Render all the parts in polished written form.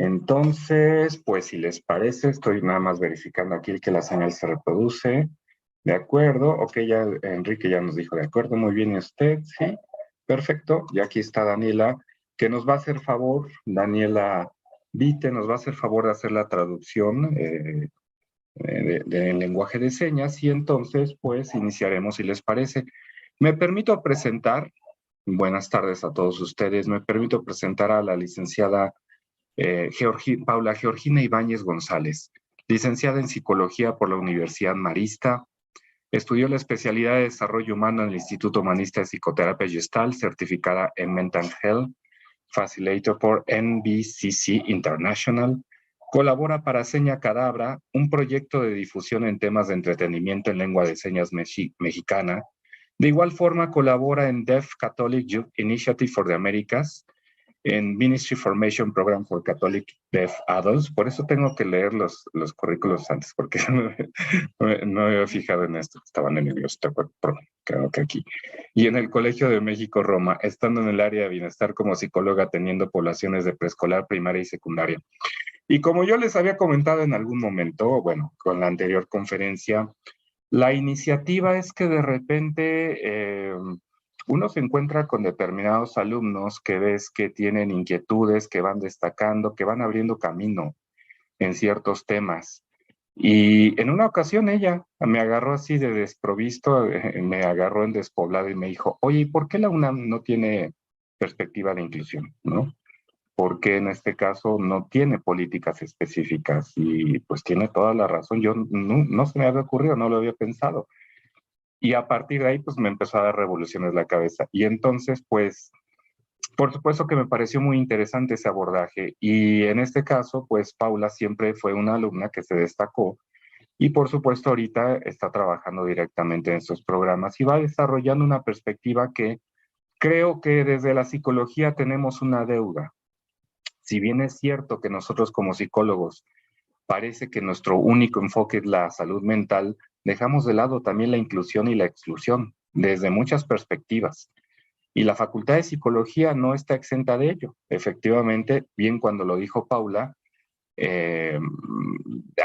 Entonces, pues si les parece, estoy nada más verificando aquí que la señal se reproduce. De acuerdo, ok, ya Enrique ya nos dijo, de acuerdo, muy bien, ¿y usted? Sí, perfecto. Y aquí está Daniela, que nos va a hacer favor, Daniela Vite, nos va a hacer favor de hacer la traducción del lenguaje de señas y entonces, pues, iniciaremos si les parece. Me permito presentar, buenas tardes a todos ustedes, me permito presentar a la licenciada Paula Georgina Ibáñez González, licenciada en Psicología por la Universidad Marista, estudió la especialidad de Desarrollo Humano en el Instituto Humanista de Psicoterapia Gestalt, certificada en Mental Health, Facilitator por NBCC International, colabora para Seña Cadabra, un proyecto de difusión en temas de entretenimiento en lengua de señas mexicana. De igual forma, colabora en Deaf Catholic Youth Initiative for the Americas, en Ministry Formation Program for Catholic Deaf Adults. Por eso tengo que leer los currículos antes, porque no me había fijado en esto. Estaban en inglés, creo que aquí. Y en el Colegio de México Roma, estando en el área de bienestar como psicóloga, atendiendo poblaciones de preescolar, primaria y secundaria. Y como yo les había comentado en algún momento, bueno, con la anterior conferencia, la iniciativa es que de repente uno se encuentra con determinados alumnos que ves que tienen inquietudes, que van destacando, que van abriendo camino en ciertos temas. Y en una ocasión ella me agarró así de desprovisto, me agarró en despoblado y me dijo, oye, ¿y por qué la UNAM no tiene perspectiva de inclusión? ¿No? Porque en este caso no tiene políticas específicas y pues tiene toda la razón. Yo no se me había ocurrido, no lo había pensado. Y a partir de ahí pues me empezó a dar revoluciones la cabeza. Y entonces pues por supuesto que me pareció muy interesante ese abordaje y en este caso pues Paula siempre fue una alumna que se destacó y por supuesto ahorita está trabajando directamente en estos programas y va desarrollando una perspectiva que creo que desde la psicología tenemos una deuda. Si bien es cierto que nosotros como psicólogos parece que nuestro único enfoque es la salud mental, dejamos de lado también la inclusión y la exclusión desde muchas perspectivas. Y la Facultad de Psicología no está exenta de ello. Efectivamente, bien cuando lo dijo Paula, eh,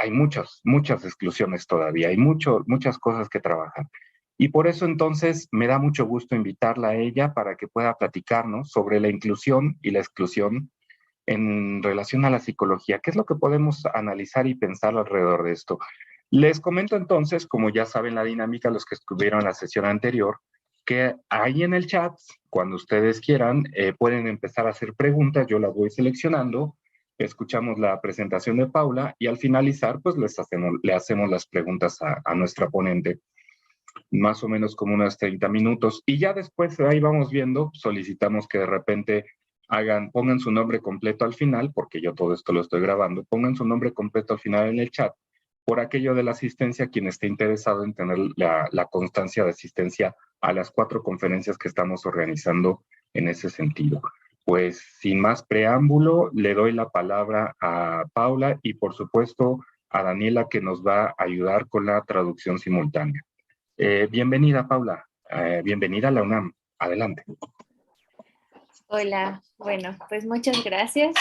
hay muchas exclusiones todavía, hay muchas cosas que trabajar. Y por eso entonces me da mucho gusto invitarla a ella para que pueda platicarnos sobre la inclusión y la exclusión en relación a la psicología. ¿Qué es lo que podemos analizar y pensar alrededor de esto? Les comento entonces, como ya saben la dinámica, los que estuvieron en la sesión anterior, que ahí en el chat, cuando ustedes quieran, pueden empezar a hacer preguntas, yo las voy seleccionando, escuchamos la presentación de Paula y al finalizar, pues le hacemos las preguntas a nuestra ponente, más o menos como unos 30 minutos. Y ya después ahí vamos viendo, solicitamos que de repente pongan su nombre completo al final, porque yo todo esto lo estoy grabando, pongan su nombre completo al final en el chat, por aquello de la asistencia, quien esté interesado en tener la constancia de asistencia a las 4 conferencias que estamos organizando en ese sentido. Pues sin más preámbulo, le doy la palabra a Paula y por supuesto a Daniela que nos va a ayudar con la traducción simultánea. Bienvenida, Paula. Bienvenida a la UNAM. Adelante. Hola, bueno, pues muchas gracias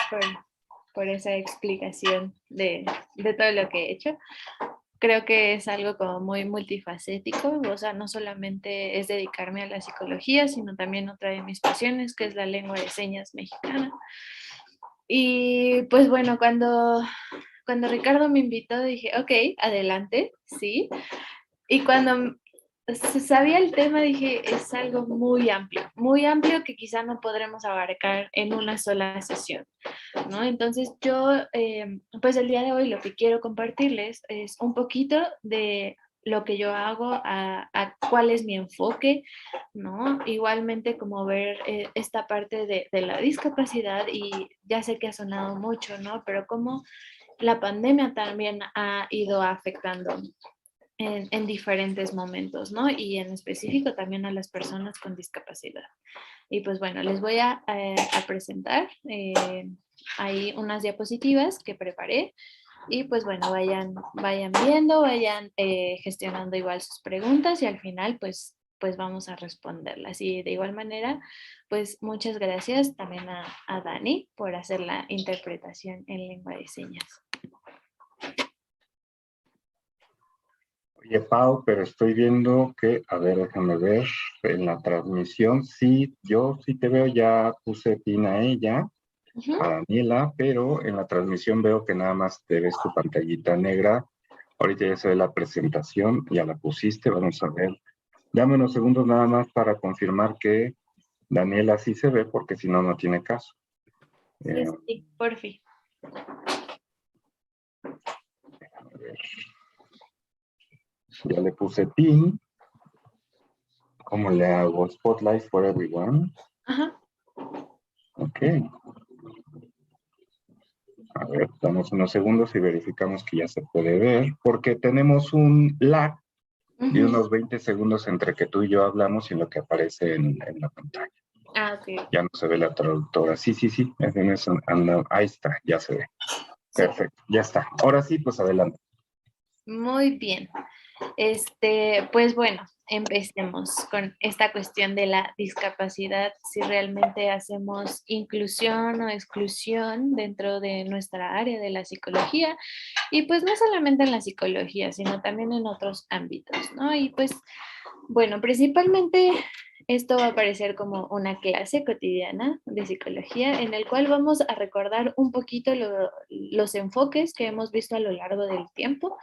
por esa explicación de todo lo que he hecho. Creo que es algo como muy multifacético, o sea, no solamente es dedicarme a la psicología, sino también otra de mis pasiones, que es la lengua de señas mexicana. Y pues bueno, cuando Ricardo me invitó, dije, ok, adelante, sí. Y cuando se sabía el tema, dije, es algo muy amplio que quizá no podremos abarcar en una sola sesión, ¿no? Entonces yo, pues el día de hoy lo que quiero compartirles es un poquito de lo que yo hago, a cuál es mi enfoque, ¿no? Igualmente como ver esta parte de la discapacidad y ya sé que ha sonado mucho, ¿no? Pero cómo la pandemia también ha ido afectando en diferentes momentos, ¿no? Y en específico también a las personas con discapacidad. Y pues bueno, les voy a presentar ahí unas diapositivas que preparé y pues bueno, vayan viendo, vayan gestionando igual sus preguntas y al final pues pues vamos a responderlas. Y de igual manera, pues muchas gracias también a Dani por hacer la interpretación en lengua de señas. Oye, Pau, pero estoy viendo que, a ver, déjame ver, en la transmisión, sí, yo sí te veo, ya puse pin a ella, a Daniela, pero en la transmisión veo que nada más te ves tu pantallita negra. Ahorita ya se ve la presentación, ya la pusiste, vamos a ver. Dame unos segundos nada más para confirmar que Daniela sí se ve, porque si no, no tiene caso. Sí, por fin. Déjame ver. Ya le puse pin. ¿Cómo le hago? Spotlight for everyone. Ajá. Ok. A ver, damos unos segundos y verificamos que ya se puede ver, porque tenemos un lag de unos 20 segundos entre que tú y yo hablamos y lo que aparece en la pantalla. Ah, ok. Ya no se ve la traductora. Sí, sí, sí. Ahí está, ya se ve. Perfecto, ya está. Ahora sí, pues adelante. Muy bien. Pues bueno, empecemos con esta cuestión de la discapacidad, si realmente hacemos inclusión o exclusión dentro de nuestra área de la psicología, y pues no solamente en la psicología, sino también en otros ámbitos, ¿no? Y pues bueno, principalmente esto va a parecer como una clase cotidiana de psicología en el cual vamos a recordar un poquito los enfoques que hemos visto a lo largo del tiempo,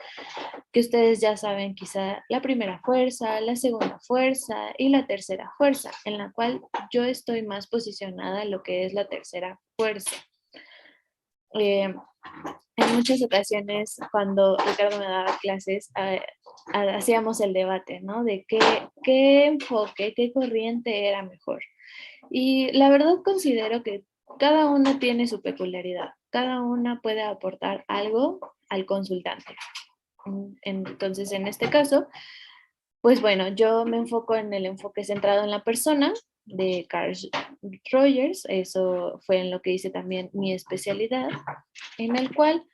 que ustedes ya saben quizá la primera fuerza, la segunda fuerza y la tercera fuerza, en la cual yo estoy más posicionada en lo que es la tercera fuerza. En muchas ocasiones cuando Ricardo me daba clases, hacíamos el debate, ¿no? De qué enfoque, qué corriente era mejor. Y la verdad considero que cada una tiene su peculiaridad, cada una puede aportar algo al consultante. Entonces, en este caso, pues bueno, yo me enfoco en el enfoque centrado en la persona de Carl Rogers, eso fue en lo que hice también mi especialidad, en el cual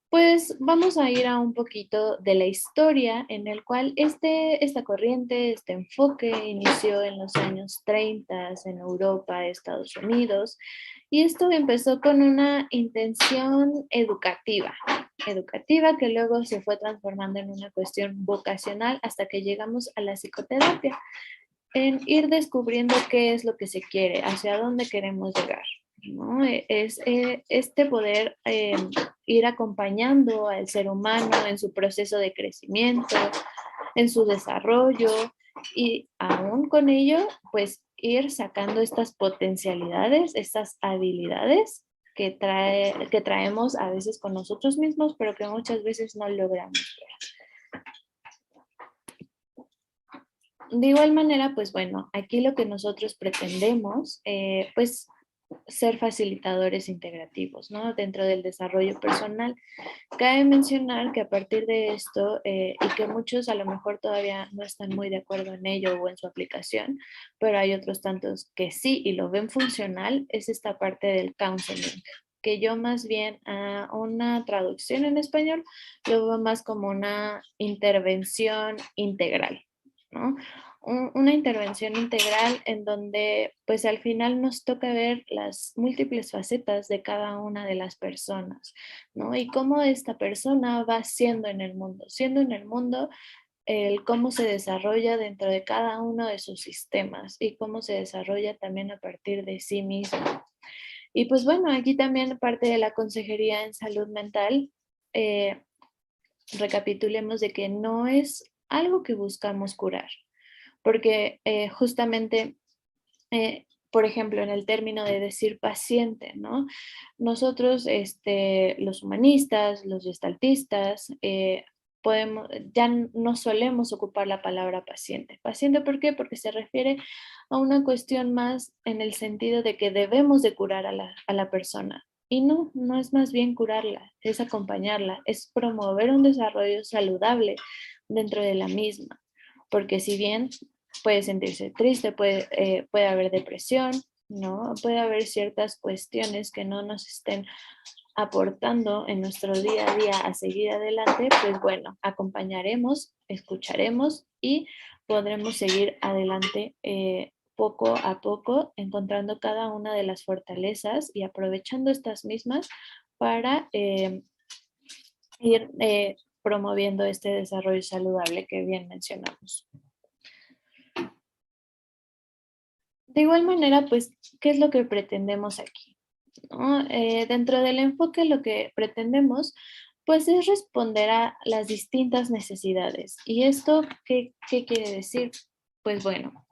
pues vamos a ir a un poquito de la historia en el cual esta corriente, este enfoque inició en los años 30 en Europa, Estados Unidos, y esto empezó con una intención educativa que luego se fue transformando en una cuestión vocacional hasta que llegamos a la psicoterapia, en ir descubriendo qué es lo que se quiere, hacia dónde queremos llegar, ¿no? Es este poder ir acompañando al ser humano en su proceso de crecimiento, en su desarrollo y aún con ello, pues ir sacando estas potencialidades, estas habilidades que traemos a veces con nosotros mismos, pero que muchas veces no logramos ver. De igual manera, pues bueno, aquí lo que nosotros pretendemos, pues ser facilitadores integrativos, ¿no? Dentro del desarrollo personal. Cabe mencionar que a partir de esto, y que muchos a lo mejor todavía no están muy de acuerdo en ello o en su aplicación, pero hay otros tantos que sí y lo ven funcional, es esta parte del counseling, que yo más bien a una traducción en español lo veo más como una intervención integral, ¿no? Una intervención integral en donde pues al final nos toca ver las múltiples facetas de cada una de las personas, ¿no? Y cómo esta persona va siendo en el mundo el cómo se desarrolla dentro de cada uno de sus sistemas y cómo se desarrolla también a partir de sí mismo. Y pues bueno, aquí también parte de la consejería en salud mental, eh, recapitulemos de que no es algo que buscamos curar, porque justamente, por ejemplo, en el término de decir paciente, ¿no? Nosotros, los humanistas, los gestaltistas, ya no solemos ocupar la palabra paciente. ¿Paciente por qué? Porque se refiere a una cuestión más en el sentido de que debemos de curar a la persona. Y no, no es más bien curarla, es acompañarla, es promover un desarrollo saludable dentro de la misma. Porque si bien puede sentirse triste, puede haber depresión, ¿no? Puede haber ciertas cuestiones que no nos estén aportando en nuestro día a día a seguir adelante, pues bueno, acompañaremos, escucharemos y podremos seguir adelante poco a poco, encontrando cada una de las fortalezas y aprovechando estas mismas para ir promoviendo este desarrollo saludable que bien mencionamos. De igual manera, pues, ¿qué es lo que pretendemos aquí? ¿No? Dentro del enfoque lo que pretendemos, pues, es responder a las distintas necesidades. ¿Y esto qué quiere decir? Pues bueno,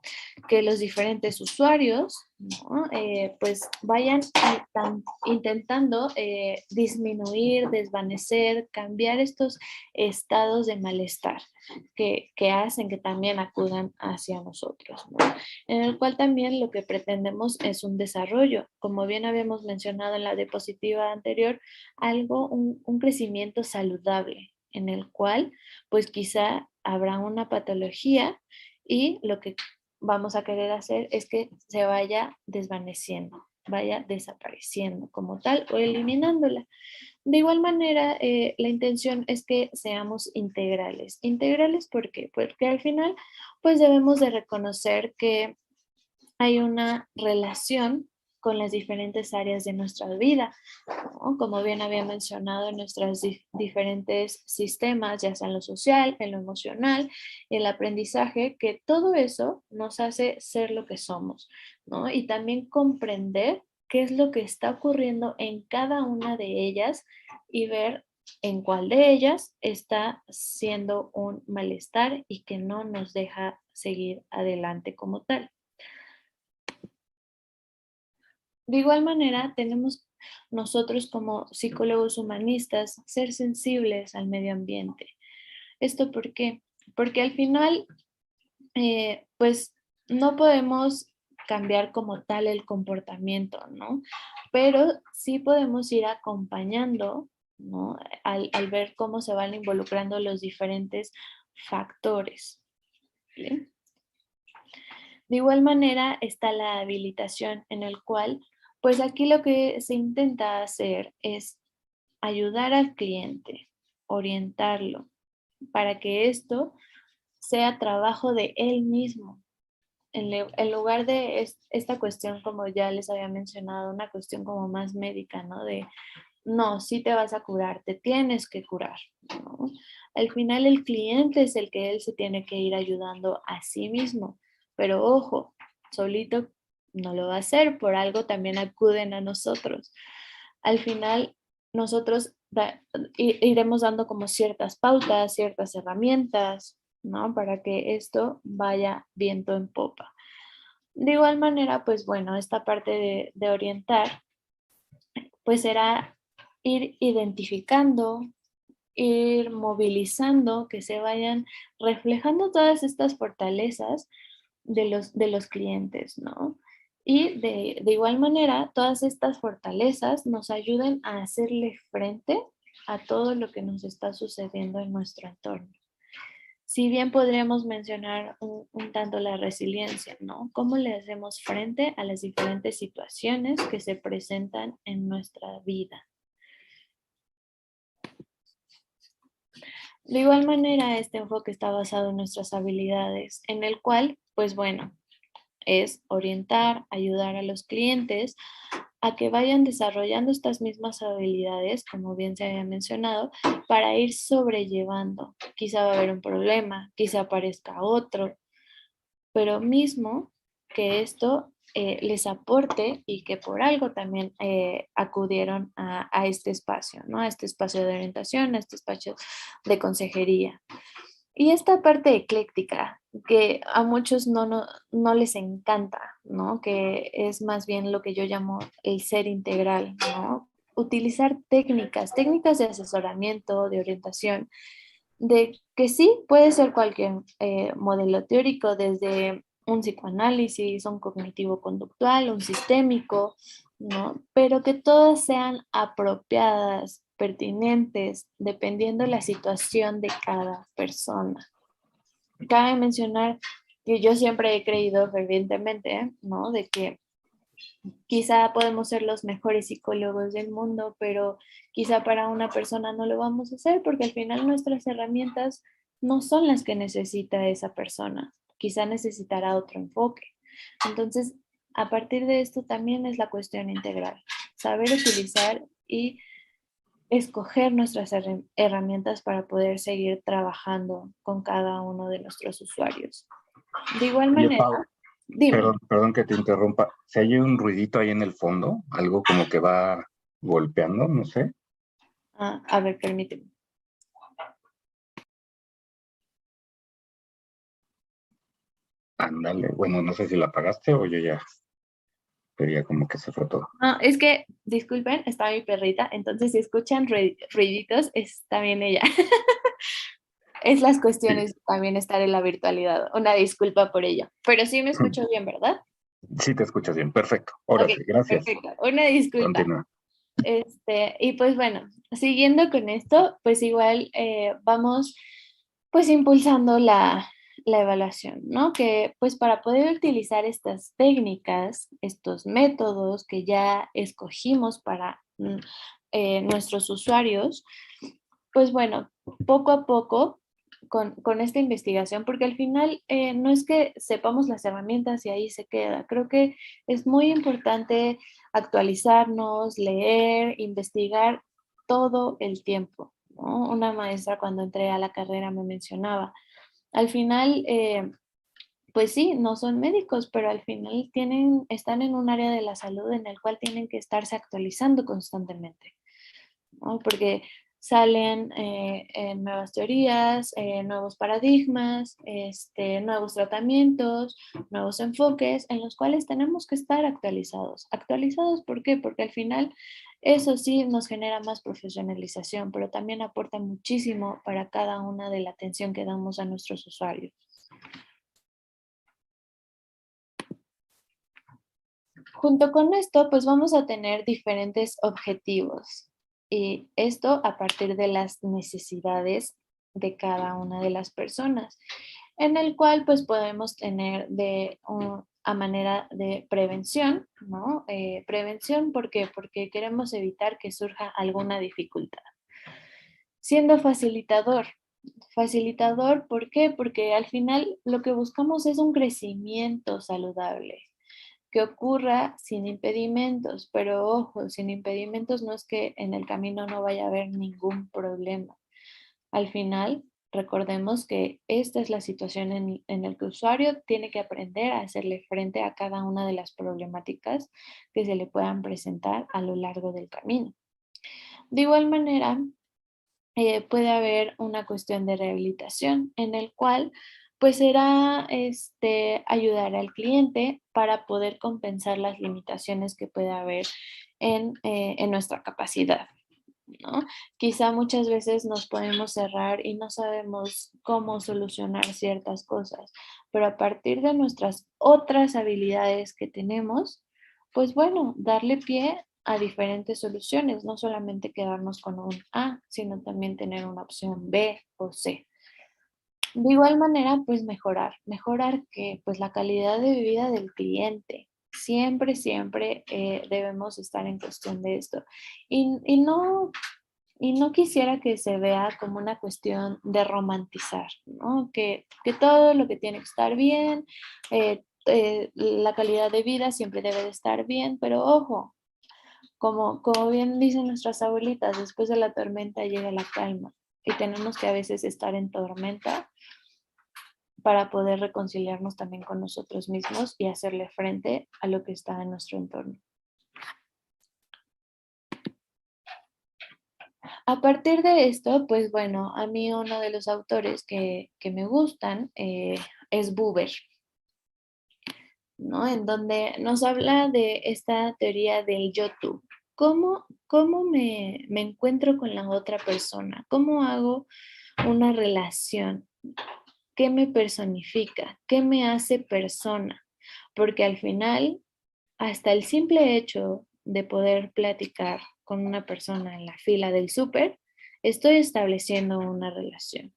que los diferentes usuarios, ¿no? Pues vayan intentando disminuir, desvanecer, cambiar estos estados de malestar que hacen que también acudan hacia nosotros, ¿no? En el cual también lo que pretendemos es un desarrollo, como bien habíamos mencionado en la diapositiva anterior, un crecimiento saludable, en el cual pues quizá habrá una patología y lo que vamos a querer hacer es que se vaya desvaneciendo, vaya desapareciendo como tal o eliminándola. De igual manera, la intención es que seamos integrales. ¿Integrales por qué? Porque al final, pues debemos de reconocer que hay una relación con las diferentes áreas de nuestra vida, ¿no? Como bien había mencionado, en nuestros diferentes sistemas, ya sea en lo social, en lo emocional, el aprendizaje, que todo eso nos hace ser lo que somos, ¿no? Y también comprender qué es lo que está ocurriendo en cada una de ellas y ver en cuál de ellas está siendo un malestar y que no nos deja seguir adelante como tal. De igual manera, tenemos nosotros como psicólogos humanistas ser sensibles al medio ambiente. ¿Esto por qué? Porque al final, pues no podemos cambiar como tal el comportamiento, ¿no? Pero sí podemos ir acompañando, ¿no? Al ver cómo se van involucrando los diferentes factores. ¿Sí? De igual manera está la habilitación en el cual, pues aquí lo que se intenta hacer es ayudar al cliente, orientarlo, para que esto sea trabajo de él mismo, en lugar de esta cuestión, como ya les había mencionado, una cuestión como más médica, ¿no? De, no, sí te vas a curar, te tienes que curar, ¿no? Al final el cliente es el que él se tiene que ir ayudando a sí mismo, pero ojo, solito no lo va a hacer, por algo también acuden a nosotros. Al final nosotros iremos dando como ciertas pautas, ciertas herramientas, ¿no? Para que esto vaya viento en popa. De igual manera, pues bueno, esta parte de orientar, pues será ir identificando, ir movilizando, que se vayan reflejando todas estas fortalezas de los clientes, ¿no? Y de igual manera, todas estas fortalezas nos ayuden a hacerle frente a todo lo que nos está sucediendo en nuestro entorno. Si bien podríamos mencionar un tanto la resiliencia, ¿no? ¿Cómo le hacemos frente a las diferentes situaciones que se presentan en nuestra vida? De igual manera, este enfoque está basado en nuestras habilidades, en el cual, pues bueno, es orientar, ayudar a los clientes a que vayan desarrollando estas mismas habilidades, como bien se había mencionado, para ir sobrellevando. Quizá va a haber un problema, quizá aparezca otro, pero mismo que esto les aporte y que por algo también acudieron a este espacio, ¿no? A este espacio de orientación, a este espacio de consejería. Y esta parte ecléctica, que a muchos no les encanta, ¿no? Que es más bien lo que yo llamo el ser integral, ¿no? Utilizar técnicas de asesoramiento, de orientación, de que sí, puede ser cualquier modelo teórico, desde un psicoanálisis, un cognitivo-conductual, un sistémico, ¿no? Pero que todas sean apropiadas, pertinentes, dependiendo la situación de cada persona. Cabe mencionar que yo siempre he creído fervientemente, ¿no? De que Quizá podemos ser los mejores psicólogos del mundo, pero quizá para una persona no lo vamos a hacer porque al final nuestras herramientas no son las que necesita esa persona. Quizá necesitará otro enfoque. Entonces, a partir de esto también es la cuestión integral. Saber utilizar y escoger nuestras herramientas para poder seguir trabajando con cada uno de nuestros usuarios. De igual Oye, manera, Pau, dime. perdón que te interrumpa. ¿Se oye un ruidito ahí en el fondo? Algo como que va golpeando, no sé. A ver, permíteme. Ándale. Bueno, no sé si la apagaste o yo ya quería como que se fue todo. No, es que, disculpen, está mi perrita, entonces si escuchan ruiditos, es también ella. Es las Sí, cuestiones de también estar en la virtualidad. Una disculpa por ello. Pero sí me escucho bien, ¿verdad? sí te escuchas bien. Perfecto. Ahora Ok, sí, gracias. perfecto. Una disculpa. Continúa. Y pues bueno, siguiendo con esto, pues igual vamos pues impulsando la evaluación, ¿no? Que pues para poder utilizar estas técnicas, estos métodos que ya escogimos para nuestros usuarios, pues bueno, poco a poco con esta investigación, porque al final no es que sepamos las herramientas y ahí se queda. Creo que es muy importante actualizarnos, leer, investigar todo el tiempo, ¿no? Una maestra cuando entré a la carrera me mencionaba, al final, pues sí, no son médicos, pero al final están en un área de la salud en el cual tienen que estarse actualizando constantemente, ¿no? Porque salen nuevas teorías, nuevos paradigmas, nuevos tratamientos, nuevos enfoques en los cuales tenemos que estar actualizados. ¿Actualizados por qué? Porque al final eso sí nos genera más profesionalización, pero también aporta muchísimo para cada una de la atención que damos a nuestros usuarios. Junto con esto, pues vamos a tener diferentes objetivos y esto a partir de las necesidades de cada una de las personas, en el cual pues podemos tener a manera de prevención, ¿no? Prevención, ¿por qué? Porque queremos evitar que surja alguna dificultad. Siendo facilitador. Facilitador, ¿por qué? Porque al final lo que buscamos es un crecimiento saludable que ocurra sin impedimentos, pero ojo, sin impedimentos no es que en el camino no vaya a haber ningún problema. Al final, recordemos que esta es la situación en la que el usuario tiene que aprender a hacerle frente a cada una de las problemáticas que se le puedan presentar a lo largo del camino. De igual manera, puede haber una cuestión de rehabilitación en el cual pues será ayudar al cliente para poder compensar las limitaciones que puede haber en nuestra capacidad, ¿no? Quizá muchas veces nos podemos cerrar y no sabemos cómo solucionar ciertas cosas, pero a partir de nuestras otras habilidades que tenemos, pues bueno, darle pie a diferentes soluciones, no solamente quedarnos con un A, sino también tener una opción B o C. De igual manera, pues mejorar que pues la calidad de vida del cliente. Siempre, siempre debemos estar en cuestión de esto. Y no quisiera que se vea como una cuestión de romantizar, ¿no? Que todo lo que tiene que estar bien, la calidad de vida siempre debe de estar bien, pero ojo, como bien dicen nuestras abuelitas, después de la tormenta llega la calma y tenemos que a veces estar en tormenta para poder reconciliarnos también con nosotros mismos y hacerle frente a lo que está en nuestro entorno. A partir de esto, pues bueno, a mí uno de los autores que me gustan es Buber, ¿no? En donde nos habla de esta teoría del yo-tú. ¿Cómo me encuentro con la otra persona? ¿Cómo hago una relación? ¿Qué me personifica? ¿Qué me hace persona? Porque al final, hasta el simple hecho de poder platicar con una persona en la fila del súper, estoy estableciendo una relación.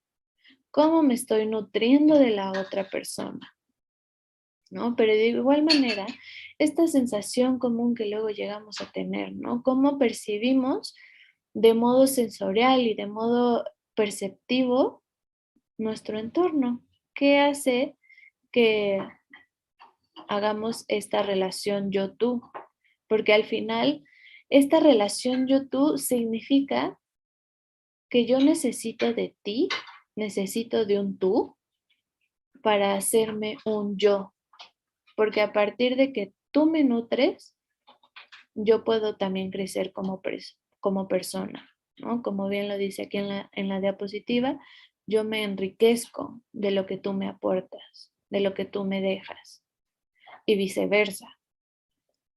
¿Cómo me estoy nutriendo de la otra persona? ¿no? Pero de igual manera, esta sensación común que luego llegamos a tener, ¿no? Cómo percibimos de modo sensorial y de modo perceptivo nuestro entorno. ¿Qué hace que hagamos esta relación yo-tú? Porque al final, esta relación yo-tú significa que yo necesito de ti, necesito de un tú para hacerme un yo. Porque a partir de que tú me nutres, yo puedo también crecer como persona, ¿no? Como bien lo dice aquí en la diapositiva, yo me enriquezco de lo que tú me aportas, de lo que tú me dejas y viceversa.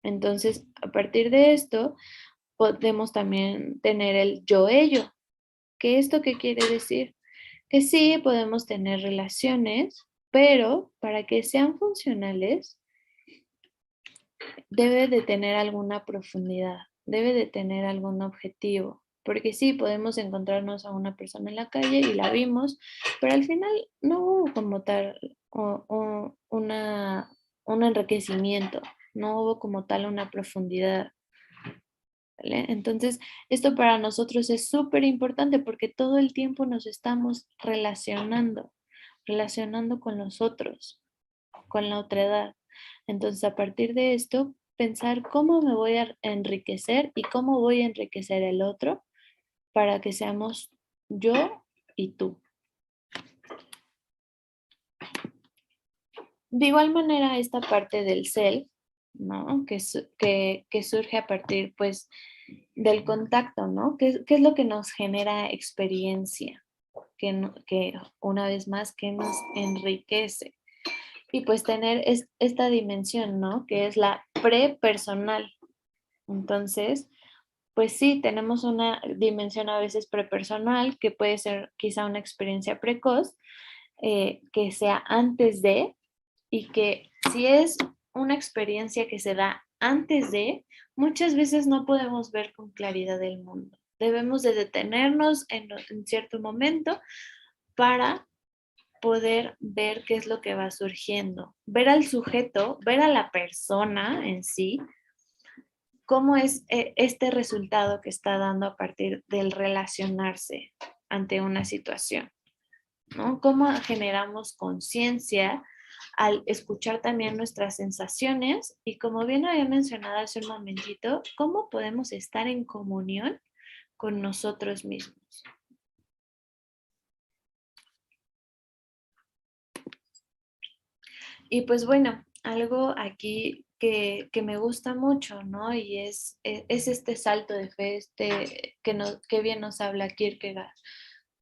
Entonces, a partir de esto, podemos también tener el yo-ello. ¿Qué esto qué quiere decir? Que sí podemos tener relaciones, pero para que sean funcionales, debe de tener alguna profundidad, debe de tener algún objetivo, porque sí, podemos encontrarnos a una persona en la calle y la vimos, pero al final no hubo como tal un enriquecimiento, no hubo como tal una profundidad. ¿Vale? Entonces, esto para nosotros es súper importante porque todo el tiempo nos estamos relacionando con los otros, con la otra edad. Entonces, a partir de esto, pensar cómo me voy a enriquecer y cómo voy a enriquecer el otro para que seamos yo y tú. De igual manera, esta parte del self, ¿no? Que surge a partir, pues, del contacto, ¿no? ¿Qué es lo que nos genera experiencia? Que una vez más, que nos enriquece. Y pues tener esta dimensión, ¿no? Que es la prepersonal. Entonces, pues sí, tenemos una dimensión a veces prepersonal que puede ser quizá una experiencia precoz, que sea antes de, y que si es una experiencia que se da antes de, muchas veces no podemos ver con claridad el mundo. Debemos de detenernos en cierto momento para poder ver qué es lo que va surgiendo, ver al sujeto, ver a la persona en sí, cómo es este resultado que está dando a partir del relacionarse ante una situación, ¿no? Cómo generamos conciencia al escuchar también nuestras sensaciones y como bien había mencionado hace un momentito, cómo podemos estar en comunión con nosotros mismos. Y pues bueno, algo aquí que me gusta mucho, ¿no? Y es este salto de fe, que bien nos habla Kierkegaard,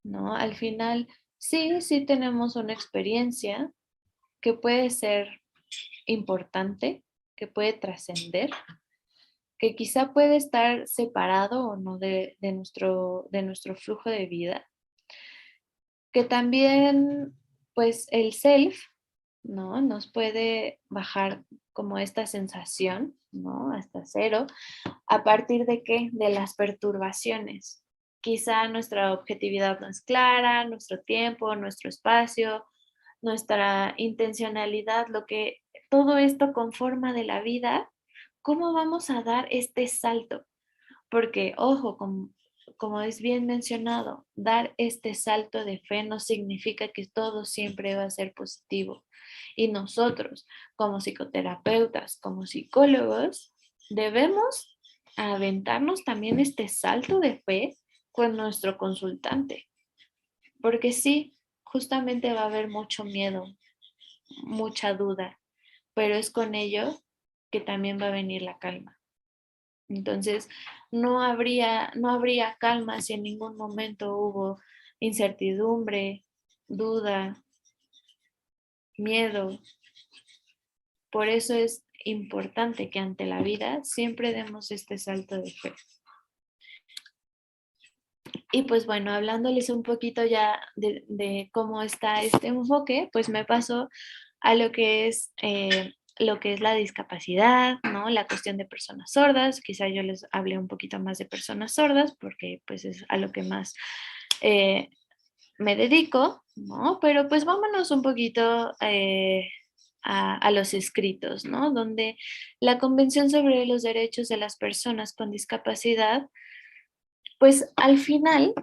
¿no? Al final, sí tenemos una experiencia que puede ser importante, que puede trascender, que quizá puede estar separado o no de nuestro flujo de vida, que también, pues, el self, ¿no? Nos puede bajar como esta sensación, ¿no? Hasta cero. ¿A partir de qué? De las perturbaciones. Quizá nuestra objetividad no es clara, nuestro tiempo, nuestro espacio, nuestra intencionalidad, lo que todo esto conforma de la vida, ¿cómo vamos a dar este salto? Porque, ojo, como es bien mencionado, dar este salto de fe no significa que todo siempre va a ser positivo. Y nosotros, como psicoterapeutas, como psicólogos, debemos aventarnos también este salto de fe con nuestro consultante. Porque sí, justamente va a haber mucho miedo, mucha duda, pero es con ello que también va a venir la calma. Entonces, no habría calma si en ningún momento hubo incertidumbre, duda, miedo. Por eso es importante que ante la vida siempre demos este salto de fe. Y pues bueno, hablándoles un poquito ya de cómo está este enfoque, pues me paso a lo que es la discapacidad, ¿no? La cuestión de personas sordas. Quizá yo les hablé un poquito más de personas sordas porque pues es a lo que más me dedico, ¿no? Pero pues vámonos un poquito a los escritos, ¿no? Donde la Convención sobre los Derechos de las Personas con Discapacidad, pues al final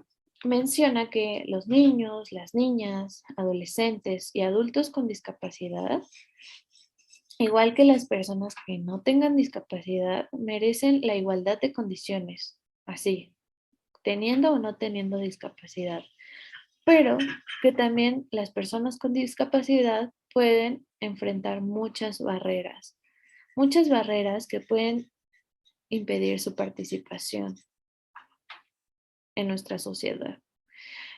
menciona que los niños, las niñas, adolescentes y adultos con discapacidad, igual que las personas que no tengan discapacidad, merecen la igualdad de condiciones, así, teniendo o no teniendo discapacidad, pero que también las personas con discapacidad pueden enfrentar muchas barreras que pueden impedir su participación en nuestra sociedad.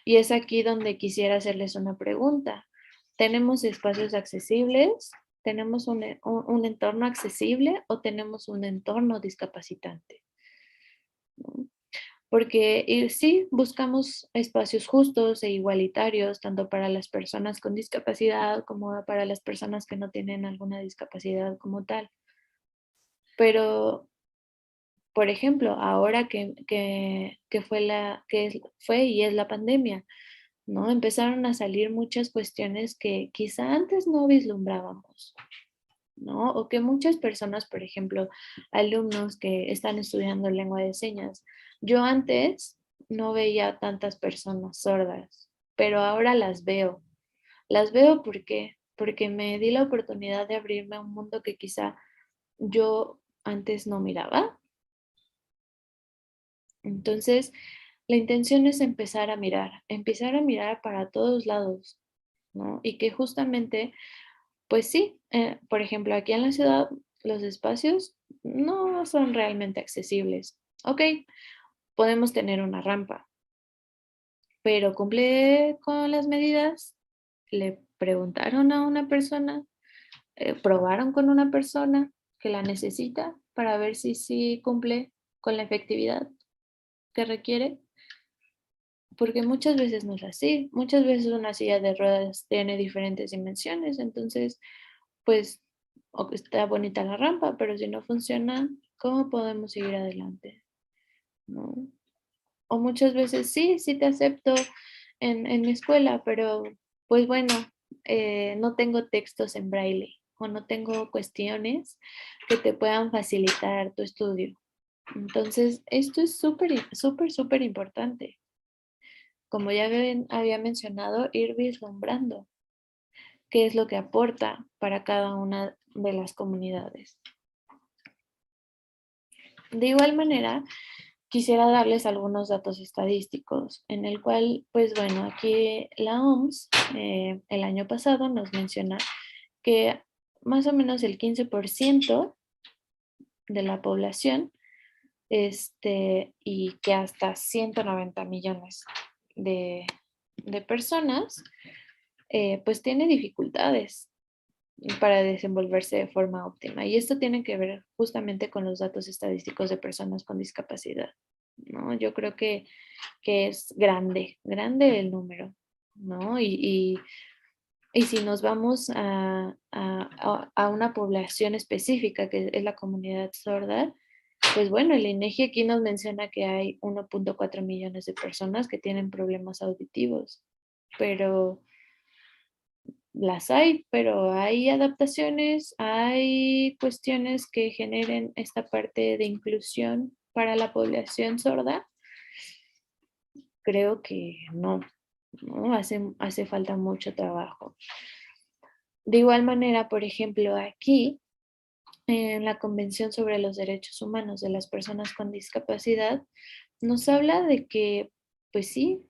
Y es aquí donde quisiera hacerles una pregunta. ¿Tenemos espacios accesibles? ¿Tenemos un entorno accesible o tenemos un entorno discapacitante? Porque sí, buscamos espacios justos e igualitarios, tanto para las personas con discapacidad como para las personas que no tienen alguna discapacidad como tal. Pero, por ejemplo, ahora fue y es la pandemia, ¿no? Empezaron a salir muchas cuestiones que quizá antes no vislumbrábamos, ¿no? O que muchas personas, por ejemplo, alumnos que están estudiando lengua de señas, yo antes no veía tantas personas sordas, pero ahora las veo. Las veo porque me di la oportunidad de abrirme a un mundo que quizá yo antes no miraba. Entonces, la intención es empezar a mirar para todos lados, ¿no? Y que justamente, pues sí, por ejemplo, aquí en la ciudad los espacios no son realmente accesibles. Ok, podemos tener una rampa, pero cumple con las medidas. Le preguntaron a una persona, probaron con una persona que la necesita para ver si sí cumple con la efectividad que requiere. Porque muchas veces no es así, muchas veces una silla de ruedas tiene diferentes dimensiones, entonces, pues, o que está bonita la rampa, pero si no funciona, ¿cómo podemos seguir adelante? ¿No? O muchas veces sí te acepto en mi escuela, pero pues bueno, no tengo textos en braille o no tengo cuestiones que te puedan facilitar tu estudio. Entonces, esto es súper importante. Como ya había mencionado, ir vislumbrando qué es lo que aporta para cada una de las comunidades. De igual manera, quisiera darles algunos datos estadísticos, en el cual, pues bueno, aquí la OMS el año pasado nos menciona que más o menos el 15% de la población y que hasta 190 millones de personas pues tiene dificultades para desenvolverse de forma óptima. Y esto tiene que ver justamente con los datos estadísticos de personas con discapacidad, ¿no? Yo creo que es grande el número, ¿no? Y si nos vamos a una población específica, que es la comunidad sorda, pues bueno, el INEGI aquí nos menciona que hay 1.4 millones de personas que tienen problemas auditivos, pero las hay, pero hay adaptaciones, hay cuestiones que generen esta parte de inclusión para la población sorda. Creo que no, ¿no? Hace falta mucho trabajo. De igual manera, por ejemplo, aquí en la Convención sobre los Derechos Humanos de las Personas con Discapacidad, nos habla de que, pues sí,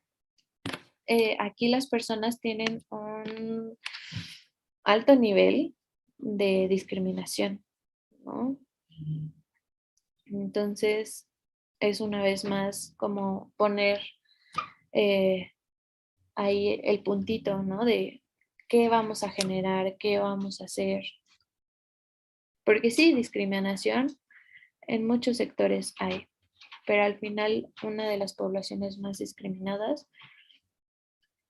aquí las personas tienen un alto nivel de discriminación, ¿no? Entonces, es una vez más como poner eh, ahí el puntito, ¿no? De qué vamos a generar, qué vamos a hacer. Porque sí, discriminación en muchos sectores hay, pero al final una de las poblaciones más discriminadas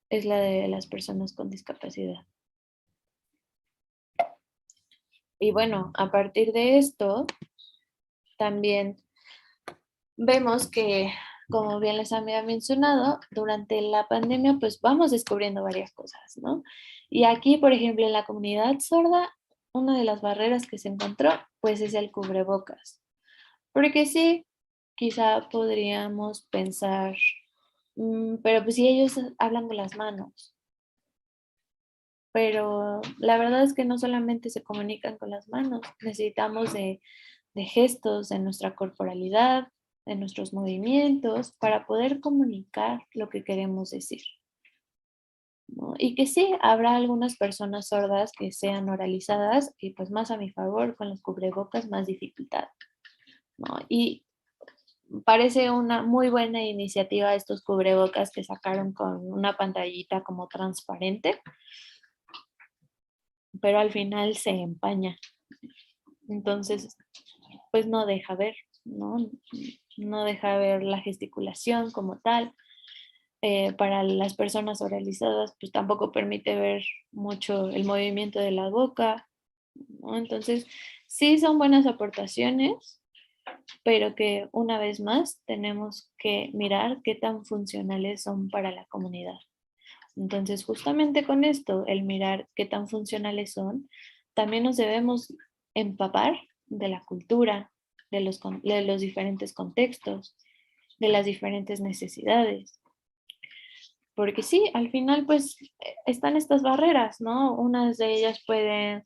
es la de las personas con discapacidad. Y bueno, a partir de esto, también vemos que, como bien les había mencionado, durante la pandemia, pues vamos descubriendo varias cosas, ¿no? Y aquí, por ejemplo, en la comunidad sorda, una de las barreras que se encontró, pues es el cubrebocas. Porque sí, quizá podríamos pensar, pero pues si ellos hablan con las manos, pero la verdad es que no solamente se comunican con las manos, necesitamos de gestos, de nuestra corporalidad, de nuestros movimientos, para poder comunicar lo que queremos decir, ¿no? Y que sí, habrá algunas personas sordas que sean oralizadas y pues más a mi favor, con los cubrebocas más dificultad, ¿no? Y parece una muy buena iniciativa estos cubrebocas que sacaron con una pantallita como transparente, pero al final se empaña. Entonces, pues no deja ver, ¿no? No deja ver la gesticulación como tal. Para las personas oralizadas, pues tampoco permite ver mucho el movimiento de la boca, ¿no? Entonces, sí son buenas aportaciones, pero que una vez más tenemos que mirar qué tan funcionales son para la comunidad. Entonces, justamente con esto, el mirar qué tan funcionales son, también nos debemos empapar de la cultura, de los diferentes contextos, de las diferentes necesidades. Porque sí, al final pues están estas barreras, ¿no? Unas de ellas pueden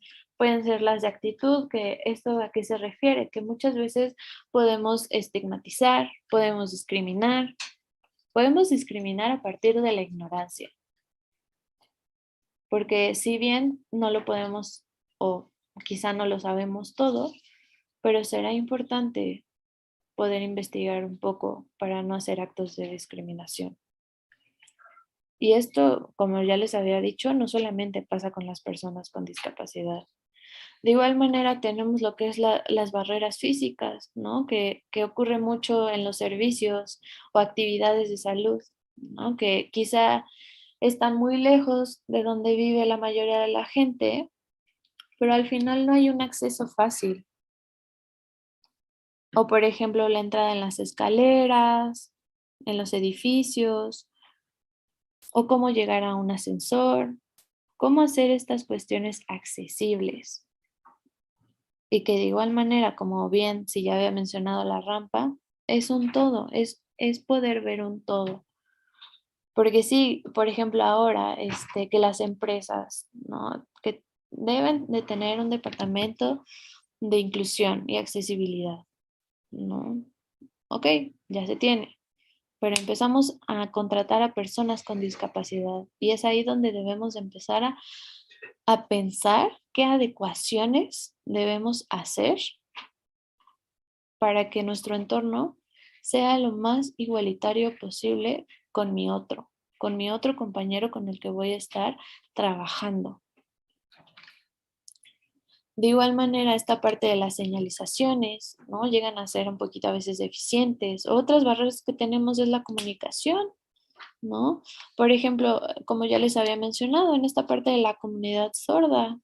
ser las de actitud, que esto a qué se refiere, que muchas veces podemos estigmatizar, podemos discriminar a partir de la ignorancia, porque si bien no lo podemos o quizá no lo sabemos todo, pero será importante poder investigar un poco para no hacer actos de discriminación. Y esto, como ya les había dicho, no solamente pasa con las personas con discapacidad. De igual manera tenemos lo que es las barreras físicas, ¿no? Que ocurre mucho en los servicios o actividades de salud, ¿no? Que quizá están muy lejos de donde vive la mayoría de la gente, pero al final no hay un acceso fácil. O por ejemplo, la entrada en las escaleras, en los edificios, o cómo llegar a un ascensor, cómo hacer estas cuestiones accesibles. Y que de igual manera, como bien, si ya había mencionado la rampa, es un todo, es poder ver un todo. Porque sí, por ejemplo, ahora que las empresas, ¿no? Que deben de tener un departamento de inclusión y accesibilidad, ¿no? Ok, ya se tiene, pero empezamos a contratar a personas con discapacidad y es ahí donde debemos empezar a pensar qué adecuaciones debemos hacer para que nuestro entorno sea lo más igualitario posible con mi otro compañero con el que voy a estar trabajando. De igual manera, esta parte de las señalizaciones, ¿no? Llegan a ser un poquito a veces deficientes. Otras barreras que tenemos es la comunicación, ¿no? Por ejemplo, como ya les había mencionado, en esta parte de la comunidad sorda,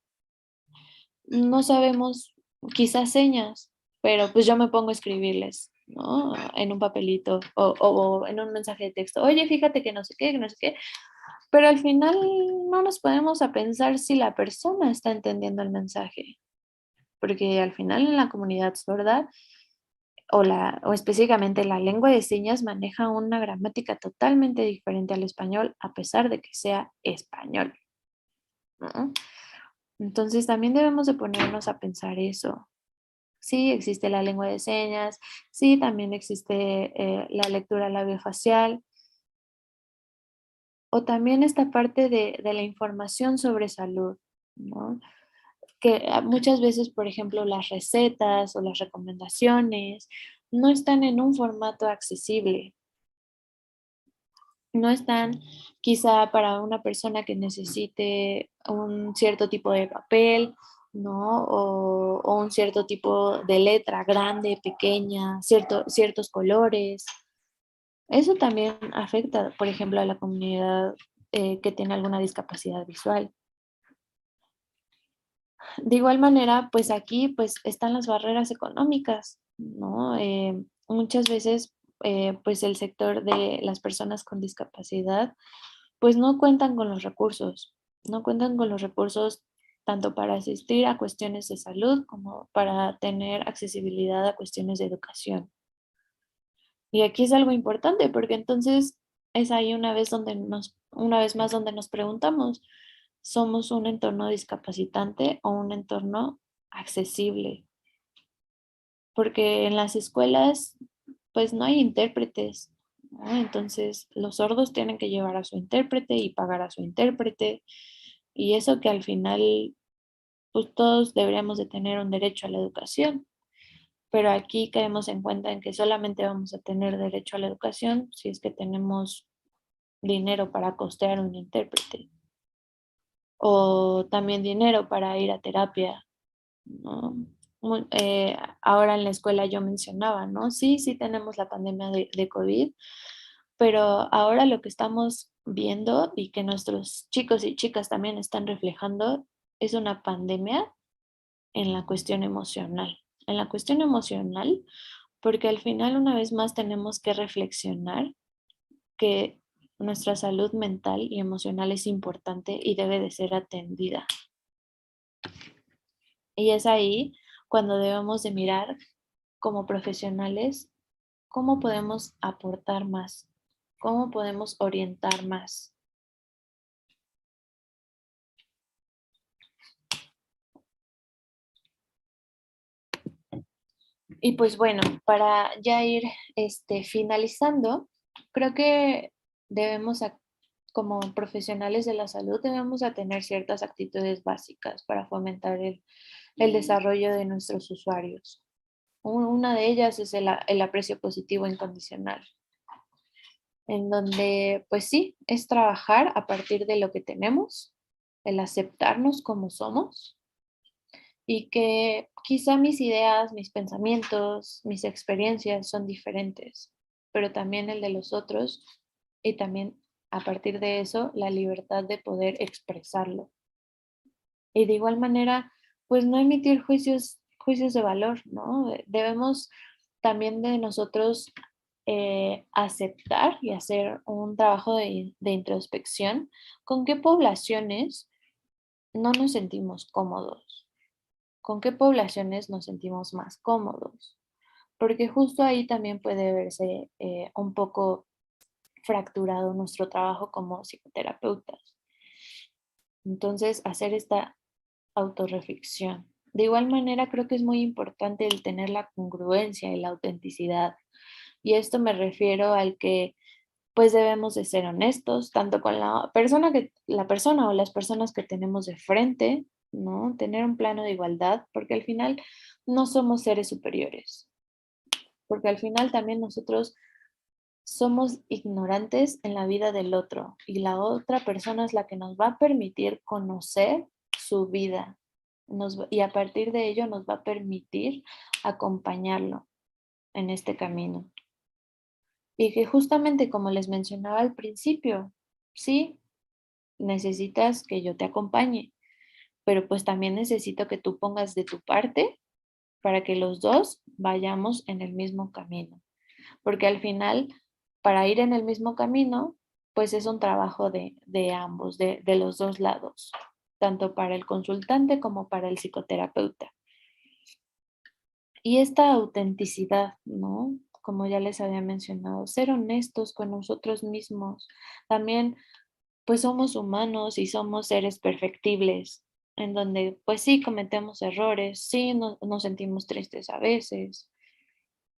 no sabemos quizás señas, pero pues yo me pongo a escribirles, ¿no? En un papelito o en un mensaje de texto. Oye, fíjate que no sé qué, que no sé qué. Pero al final no nos podemos a pensar si la persona está entendiendo el mensaje, porque al final en la comunidad sorda o específicamente la lengua de señas maneja una gramática totalmente diferente al español, a pesar de que sea español, ¿no? Entonces también debemos de ponernos a pensar eso. Sí, existe la lengua de señas, sí, también existe la lectura labiofacial, o también esta parte de la información sobre salud, ¿no? Que muchas veces, por ejemplo, las recetas o las recomendaciones no están en un formato accesible, no están quizá para una persona que necesite un cierto tipo de papel, ¿no? O un cierto tipo de letra grande, pequeña, ciertos colores. Eso también afecta, por ejemplo, a la comunidad que tiene alguna discapacidad visual. De igual manera, pues aquí pues están las barreras económicas, ¿no? Muchas veces pues el sector de las personas con discapacidad pues no cuentan con los recursos, no cuentan con los recursos tanto para asistir a cuestiones de salud como para tener accesibilidad a cuestiones de educación. Y aquí es algo importante porque entonces es ahí una vez más donde nos preguntamos, ¿somos un entorno discapacitante o un entorno accesible? Porque en las escuelas pues no hay intérpretes, ¿no? Entonces los sordos tienen que llevar a su intérprete y pagar a su intérprete y eso que al final pues todos deberíamos de tener un derecho a la educación, pero aquí caemos en cuenta en que solamente vamos a tener derecho a la educación si es que tenemos dinero para costear un intérprete o también dinero para ir a terapia, ¿no? Ahora en la escuela yo mencionaba, ¿no? Sí, sí tenemos la pandemia de COVID, pero ahora lo que estamos viendo y que nuestros chicos y chicas también están reflejando es una pandemia en la cuestión emocional. En la cuestión emocional, porque al final una vez más tenemos que reflexionar que nuestra salud mental y emocional es importante y debe de ser atendida. Y es ahí cuando debemos de mirar como profesionales cómo podemos aportar más, cómo podemos orientar más. Y pues bueno, para ya ir finalizando, creo que debemos, como profesionales de la salud, debemos a tener ciertas actitudes básicas para fomentar el desarrollo de nuestros usuarios. Una de ellas es el aprecio positivo incondicional, en donde, pues sí, es trabajar a partir de lo que tenemos, el aceptarnos como somos y que quizá mis ideas, mis pensamientos, mis experiencias son diferentes, pero también el de los otros y también a partir de eso la libertad de poder expresarlo. Y de igual manera, pues no emitir juicios de valor, ¿no? Debemos también de nosotros aceptar y hacer un trabajo de introspección con qué poblaciones no nos sentimos cómodos, con qué poblaciones nos sentimos más cómodos, porque justo ahí también puede verse un poco fracturado nuestro trabajo como psicoterapeutas. Entonces, hacer esta autorreflexión. De igual manera, creo que es muy importante el tener la congruencia y la autenticidad. Y esto me refiero al que pues debemos de ser honestos, tanto con la persona o las personas que tenemos de frente, ¿no? Tener un plano de igualdad, porque al final no somos seres superiores, porque al final también nosotros somos ignorantes en la vida del otro y la otra persona es la que nos va a permitir conocer su vida y a partir de ello nos va a permitir acompañarlo en este camino. Y que justamente como les mencionaba al principio, sí, necesitas que yo te acompañe, pero pues también necesito que tú pongas de tu parte para que los dos vayamos en el mismo camino. Porque al final, para ir en el mismo camino, pues es un trabajo de ambos, de los dos lados, tanto para el consultante como para el psicoterapeuta. Y esta autenticidad, ¿no? Como ya les había mencionado, ser honestos con nosotros mismos. También, pues somos humanos y somos seres perfectibles, en donde, pues sí, cometemos errores, sí, nos sentimos tristes a veces,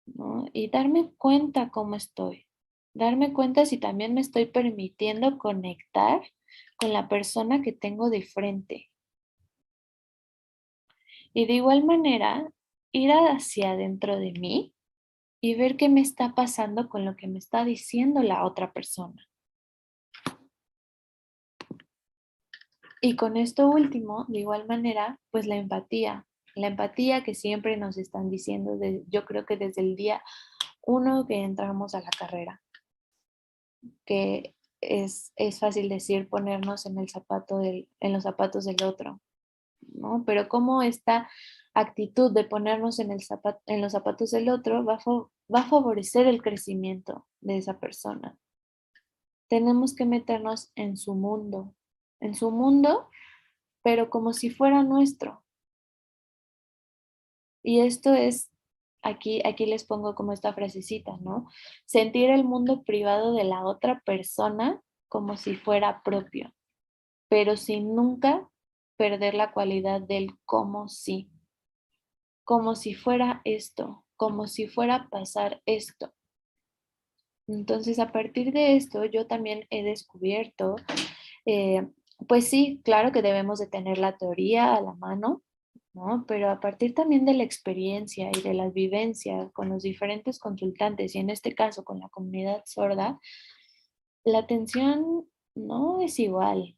¿no? Y darme cuenta cómo estoy. Darme cuenta si también me estoy permitiendo conectar con la persona que tengo de frente. Y de igual manera, ir hacia adentro de mí y ver qué me está pasando con lo que me está diciendo la otra persona. Y con esto último, de igual manera, pues la empatía que siempre nos están diciendo, yo creo que desde el día uno que entramos a la carrera, que es fácil decir ponernos en en los zapatos del otro, ¿no? Pero cómo esta actitud de ponernos en los zapatos del otro va a favorecer el crecimiento de esa persona. Tenemos que meternos en su mundo pero como si fuera nuestro. Y esto es, aquí les pongo como esta frasecita, ¿no? Sentir el mundo privado de la otra persona como si fuera propio, pero sin nunca perder la cualidad del como si, como si fuera esto, como si fuera a pasar esto. Entonces, a partir de esto, yo también he descubierto, eh, pues sí, claro que debemos de tener la teoría a la mano, ¿no? Pero a partir también de la experiencia y de la vivencia con los diferentes consultantes y en este caso con la comunidad sorda, la atención no es igual.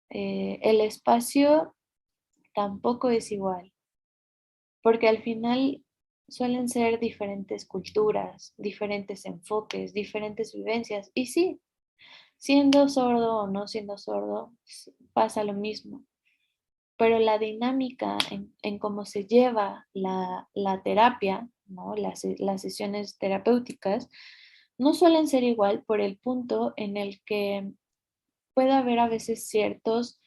El espacio tampoco es igual, porque al final suelen ser diferentes culturas, diferentes enfoques, diferentes vivencias. Y sí, siendo sordo o no siendo sordo, pasa lo mismo. Pero la dinámica en cómo se lleva la terapia, ¿no? Las sesiones terapéuticas, no suelen ser igual por el punto en el que puede haber a veces ciertos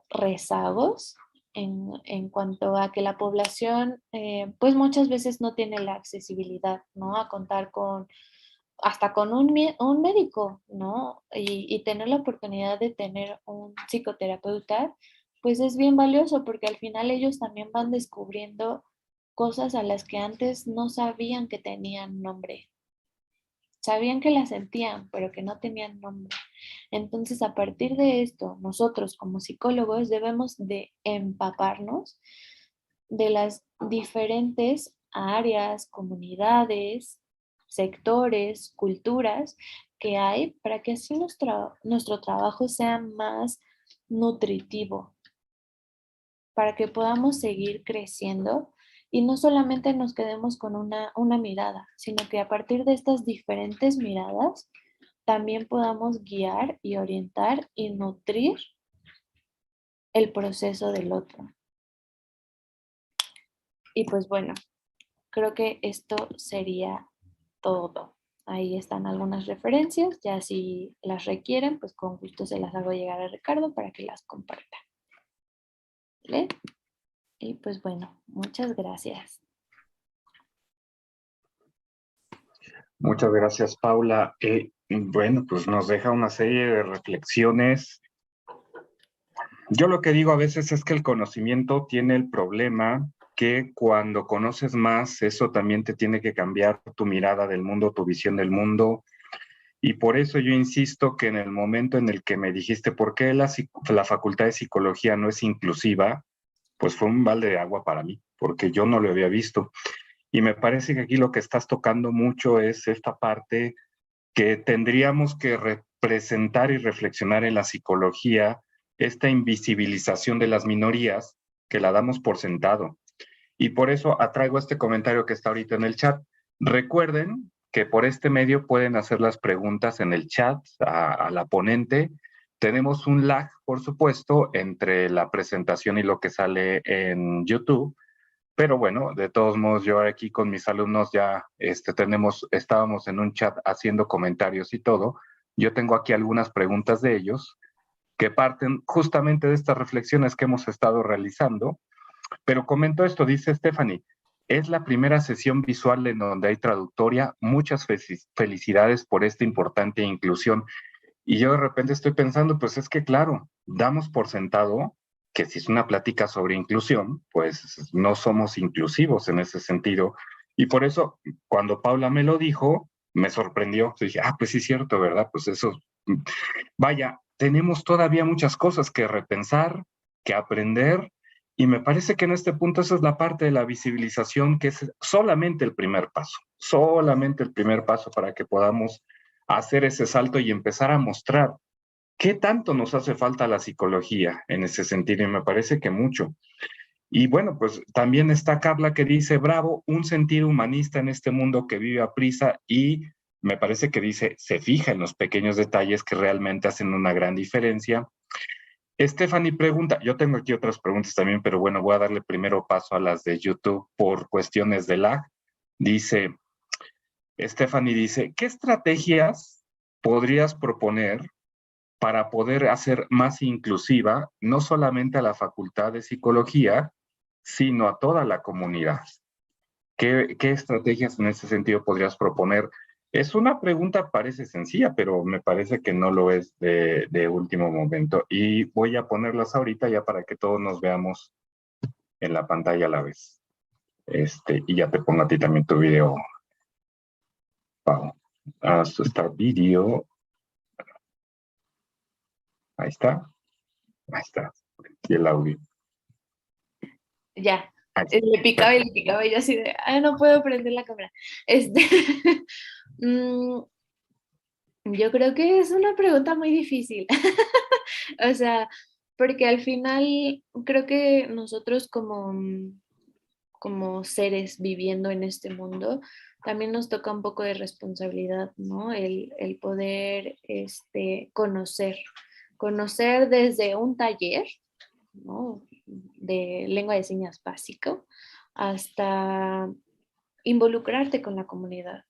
rezagos en cuanto a que la población, pues muchas veces no tiene la accesibilidad, ¿no? A contar con, hasta con un médico, ¿no? Y tener la oportunidad de tener un psicoterapeuta, pues es bien valioso porque al final ellos también van descubriendo cosas a las que antes no sabían que tenían nombre. Sabían que las sentían, pero que no tenían nombre. Entonces, a partir de esto, nosotros como psicólogos debemos de empaparnos de las diferentes áreas, comunidades, sectores, culturas que hay para que así nuestro trabajo sea más nutritivo, para que podamos seguir creciendo y no solamente nos quedemos con una mirada, sino que a partir de estas diferentes miradas también podamos guiar y orientar y nutrir el proceso del otro. Y pues bueno, creo que esto sería todo. Ahí están algunas referencias, ya si las requieren, pues con gusto se las hago llegar a Ricardo para que las comparta. ¿Vale? Y pues bueno, muchas gracias. Muchas gracias, Paula. Bueno, pues nos deja una serie de reflexiones. Yo lo que digo a veces es que el conocimiento tiene el problema que cuando conoces más, eso también te tiene que cambiar tu mirada del mundo, tu visión del mundo. Y por eso yo insisto que en el momento en el que me dijiste por qué la Facultad de Psicología no es inclusiva, pues fue un balde de agua para mí, porque yo no lo había visto. Y me parece que aquí lo que estás tocando mucho es esta parte que tendríamos que representar y reflexionar en la psicología, esta invisibilización de las minorías que la damos por sentado. Y por eso atraigo este comentario que está ahorita en el chat. Recuerden que por este medio pueden hacer las preguntas en el chat a la ponente. Tenemos un lag, por supuesto, entre la presentación y lo que sale en YouTube. Pero bueno, de todos modos, yo aquí con mis alumnos ya estábamos en un chat haciendo comentarios y todo. Yo tengo aquí algunas preguntas de ellos que parten justamente de estas reflexiones que hemos estado realizando. Pero comento esto, dice Stephanie, es la primera sesión visual en donde hay traductoria. Muchas felicidades por esta importante inclusión. Y yo de repente estoy pensando, pues es que claro, damos por sentado que si es una plática sobre inclusión, pues no somos inclusivos en ese sentido. Y por eso, cuando Paula me lo dijo, me sorprendió. Dije, ah, pues sí es cierto, ¿verdad? Pues eso, vaya, tenemos todavía muchas cosas que repensar, que aprender, y me parece que en este punto esa es la parte de la visibilización, que es solamente el primer paso para que podamos hacer ese salto y empezar a mostrar qué tanto nos hace falta la psicología en ese sentido, y me parece que mucho. Y bueno, pues también está Carla que dice, bravo, un sentido humanista en este mundo que vive a prisa, y me parece que dice, se fija en los pequeños detalles que realmente hacen una gran diferencia. Stephanie pregunta, yo tengo aquí otras preguntas también, pero bueno, voy a darle primero paso a las de YouTube por cuestiones de lag. Dice, Stephanie dice, ¿qué estrategias podrías proponer para poder hacer más inclusiva no solamente a la Facultad de Psicología, sino a toda la comunidad? ¿Qué estrategias en ese sentido podrías proponer? Es una pregunta, parece sencilla, pero me parece que no lo es de último momento. Y voy a ponerlas ahorita ya para que todos nos veamos en la pantalla a la vez. Y ya te pongo a ti también tu video, Pau. Haz start video. Ahí está. Ahí está. Y el audio. Ya. Ahí está. Le picaba y yo así de, ay, no puedo prender la cámara. mm, yo creo que es una pregunta muy difícil. O sea, porque al final creo que nosotros como seres viviendo en este mundo, también nos toca un poco de responsabilidad, ¿no? El poder conocer desde un taller, ¿no? De lengua de señas básico hasta involucrarte con la comunidad,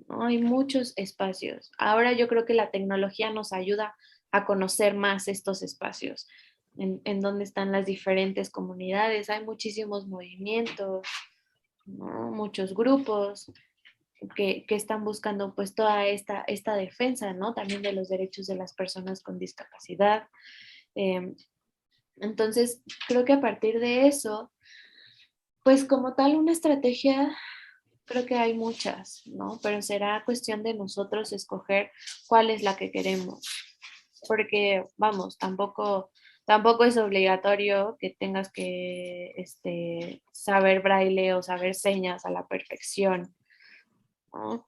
¿no? Hay muchos espacios. Ahora yo creo que la tecnología nos ayuda a conocer más estos espacios, en donde están las diferentes comunidades. Hay muchísimos movimientos, ¿no? Muchos grupos que están buscando pues toda esta defensa, ¿no? También de los derechos de las personas con discapacidad. Eh, entonces, creo que a partir de eso, pues como tal una estrategia, creo que hay muchas, ¿no? Pero será cuestión de nosotros escoger cuál es la que queremos. Porque, vamos, tampoco es obligatorio que tengas que saber braille o saber señas a la perfección, ¿no?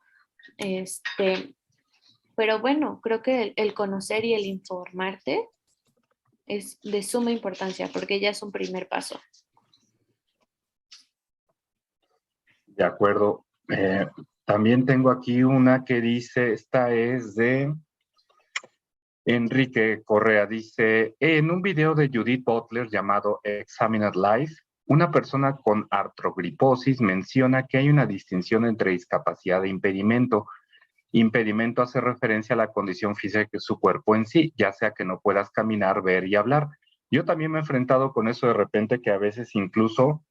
Pero bueno, creo que el conocer y el informarte es de suma importancia porque ya es un primer paso. De acuerdo. También tengo aquí una que dice, esta es de Enrique Correa, dice, en un video de Judith Butler llamado Examined Life, una persona con artrogriposis menciona que hay una distinción entre discapacidad e impedimento. Impedimento hace referencia a la condición física de su cuerpo en sí, ya sea que no puedas caminar, ver y hablar. Yo también me he enfrentado con eso de repente, que a veces incluso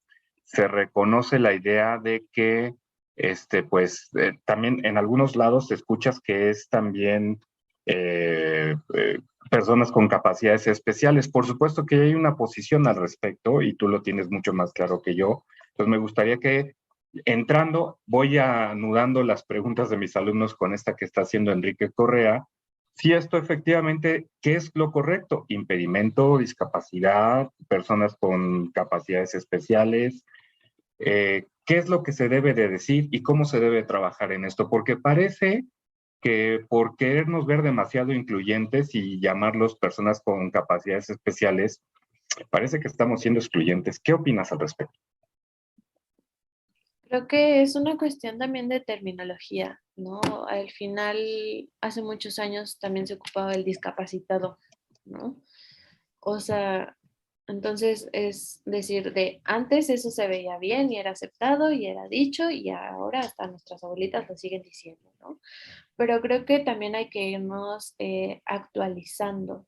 se reconoce la idea de que, también en algunos lados escuchas que es también personas con capacidades especiales. Por supuesto que hay una posición al respecto y tú lo tienes mucho más claro que yo. Entonces me gustaría que entrando, voy anudando las preguntas de mis alumnos con esta que está haciendo Enrique Correa. Si esto efectivamente, ¿qué es lo correcto? Impedimento, discapacidad, personas con capacidades especiales, ¿qué es lo que se debe de decir y cómo se debe trabajar en esto? Porque parece que por querernos ver demasiado incluyentes y llamarlos personas con capacidades especiales, parece que estamos siendo excluyentes. ¿Qué opinas al respecto? Creo que es una cuestión también de terminología, ¿no? Al final, hace muchos años también se ocupaba el discapacitado, ¿no? O sea, entonces es decir, de antes eso se veía bien y era aceptado y era dicho y ahora hasta nuestras abuelitas lo siguen diciendo, ¿no? Pero creo que también hay que irnos actualizando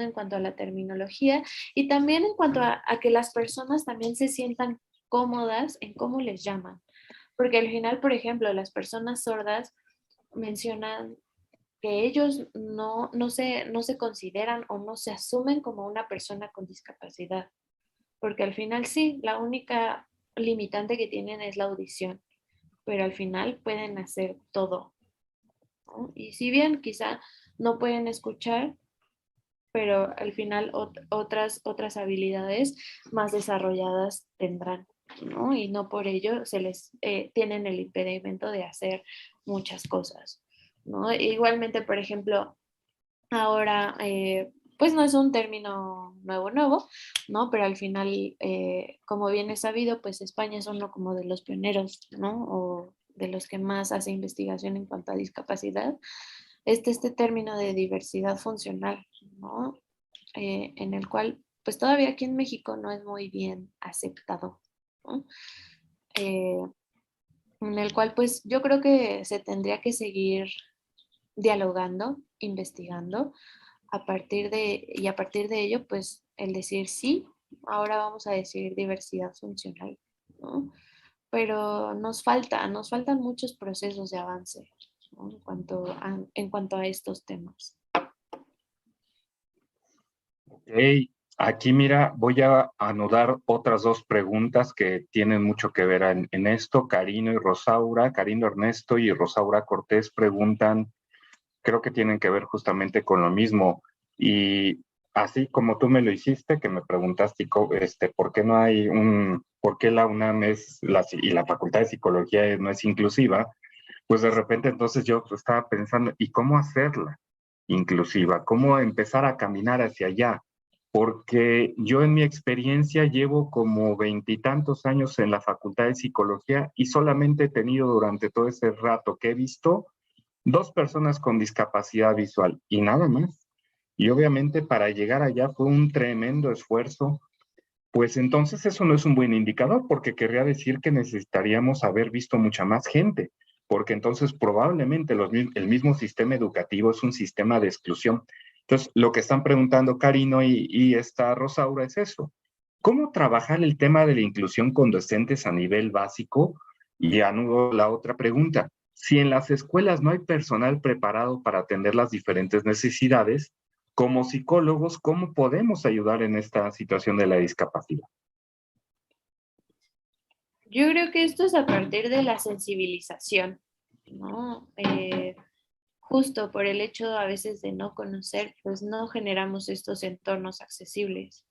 en cuanto a la terminología y también en cuanto a que las personas también se sientan cómodas en cómo les llaman. Porque al final, por ejemplo, las personas sordas mencionan que ellos no se consideran o no se asumen como una persona con discapacidad, porque al final sí, la única limitante que tienen es la audición, pero al final pueden hacer todo, ¿no? Y si bien quizá no pueden escuchar, pero al final otras habilidades más desarrolladas tendrán, ¿no? Y no por ello se les tienen el impedimento de hacer muchas cosas, ¿no? Igualmente, por ejemplo, ahora, pues no es un término nuevo, ¿no? Pero al final, como bien es sabido, pues España es uno como de los pioneros, ¿no? O de los que más hace investigación en cuanto a discapacidad. Este término de diversidad funcional, ¿no? En el cual, pues todavía aquí en México no es muy bien aceptado, ¿no? Eh, en el cual, pues yo creo que se tendría que seguir dialogando, investigando, a partir de ello, pues el decir sí, ahora vamos a decir diversidad funcional, ¿no? Pero nos faltan muchos procesos de avance, ¿no? En cuanto a estos temas. Ok, aquí mira, voy a anudar otras dos preguntas que tienen mucho que ver en esto. Carino y Rosaura, Carino Ernesto y Rosaura Cortés preguntan, creo que tienen que ver justamente con lo mismo. Y así como tú me lo hiciste, que me preguntaste por qué no hay por qué la UNAM y la Facultad de Psicología no es inclusiva, pues de repente entonces yo estaba pensando, ¿y cómo hacerla inclusiva? ¿Cómo empezar a caminar hacia allá? Porque yo en mi experiencia llevo como veintitantos años en la Facultad de Psicología y solamente he tenido durante todo ese rato que he visto dos personas con discapacidad visual y nada más. Y obviamente para llegar allá fue un tremendo esfuerzo. Pues entonces eso no es un buen indicador porque querría decir que necesitaríamos haber visto mucha más gente, porque entonces probablemente el mismo sistema educativo es un sistema de exclusión. Entonces, lo que están preguntando Carino y esta Rosaura es eso. ¿Cómo trabajar el tema de la inclusión con docentes a nivel básico? Y anudo la otra pregunta. Si en las escuelas no hay personal preparado para atender las diferentes necesidades, como psicólogos, ¿cómo podemos ayudar en esta situación de la discapacidad? Yo creo que esto es a partir de la sensibilización, ¿no? Justo por el hecho a veces de no conocer, pues no generamos estos entornos accesibles,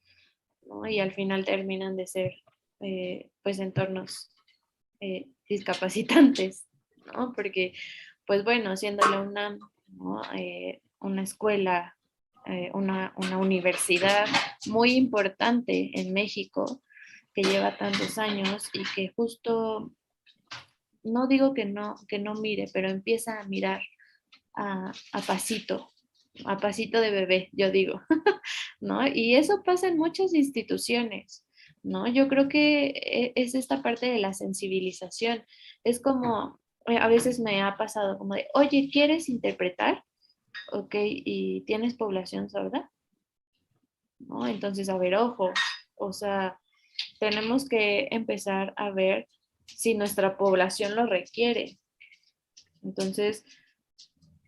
¿no? Y al final terminan de ser, pues, entornos discapacitantes, ¿no? Porque, pues bueno, siendo la UNAM, ¿no? Una escuela, una universidad muy importante en México, que lleva tantos años y que justo, no digo que no mire, pero empieza a mirar a pasito de bebé, yo digo, ¿no? Y eso pasa en muchas instituciones, ¿no? Yo creo que es esta parte de la sensibilización. Es como, a veces me ha pasado como de, oye, ¿quieres interpretar? Ok, ¿y tienes población sorda? ¿No? Entonces, a ver, ojo, o sea, tenemos que empezar a ver si nuestra población lo requiere. Entonces,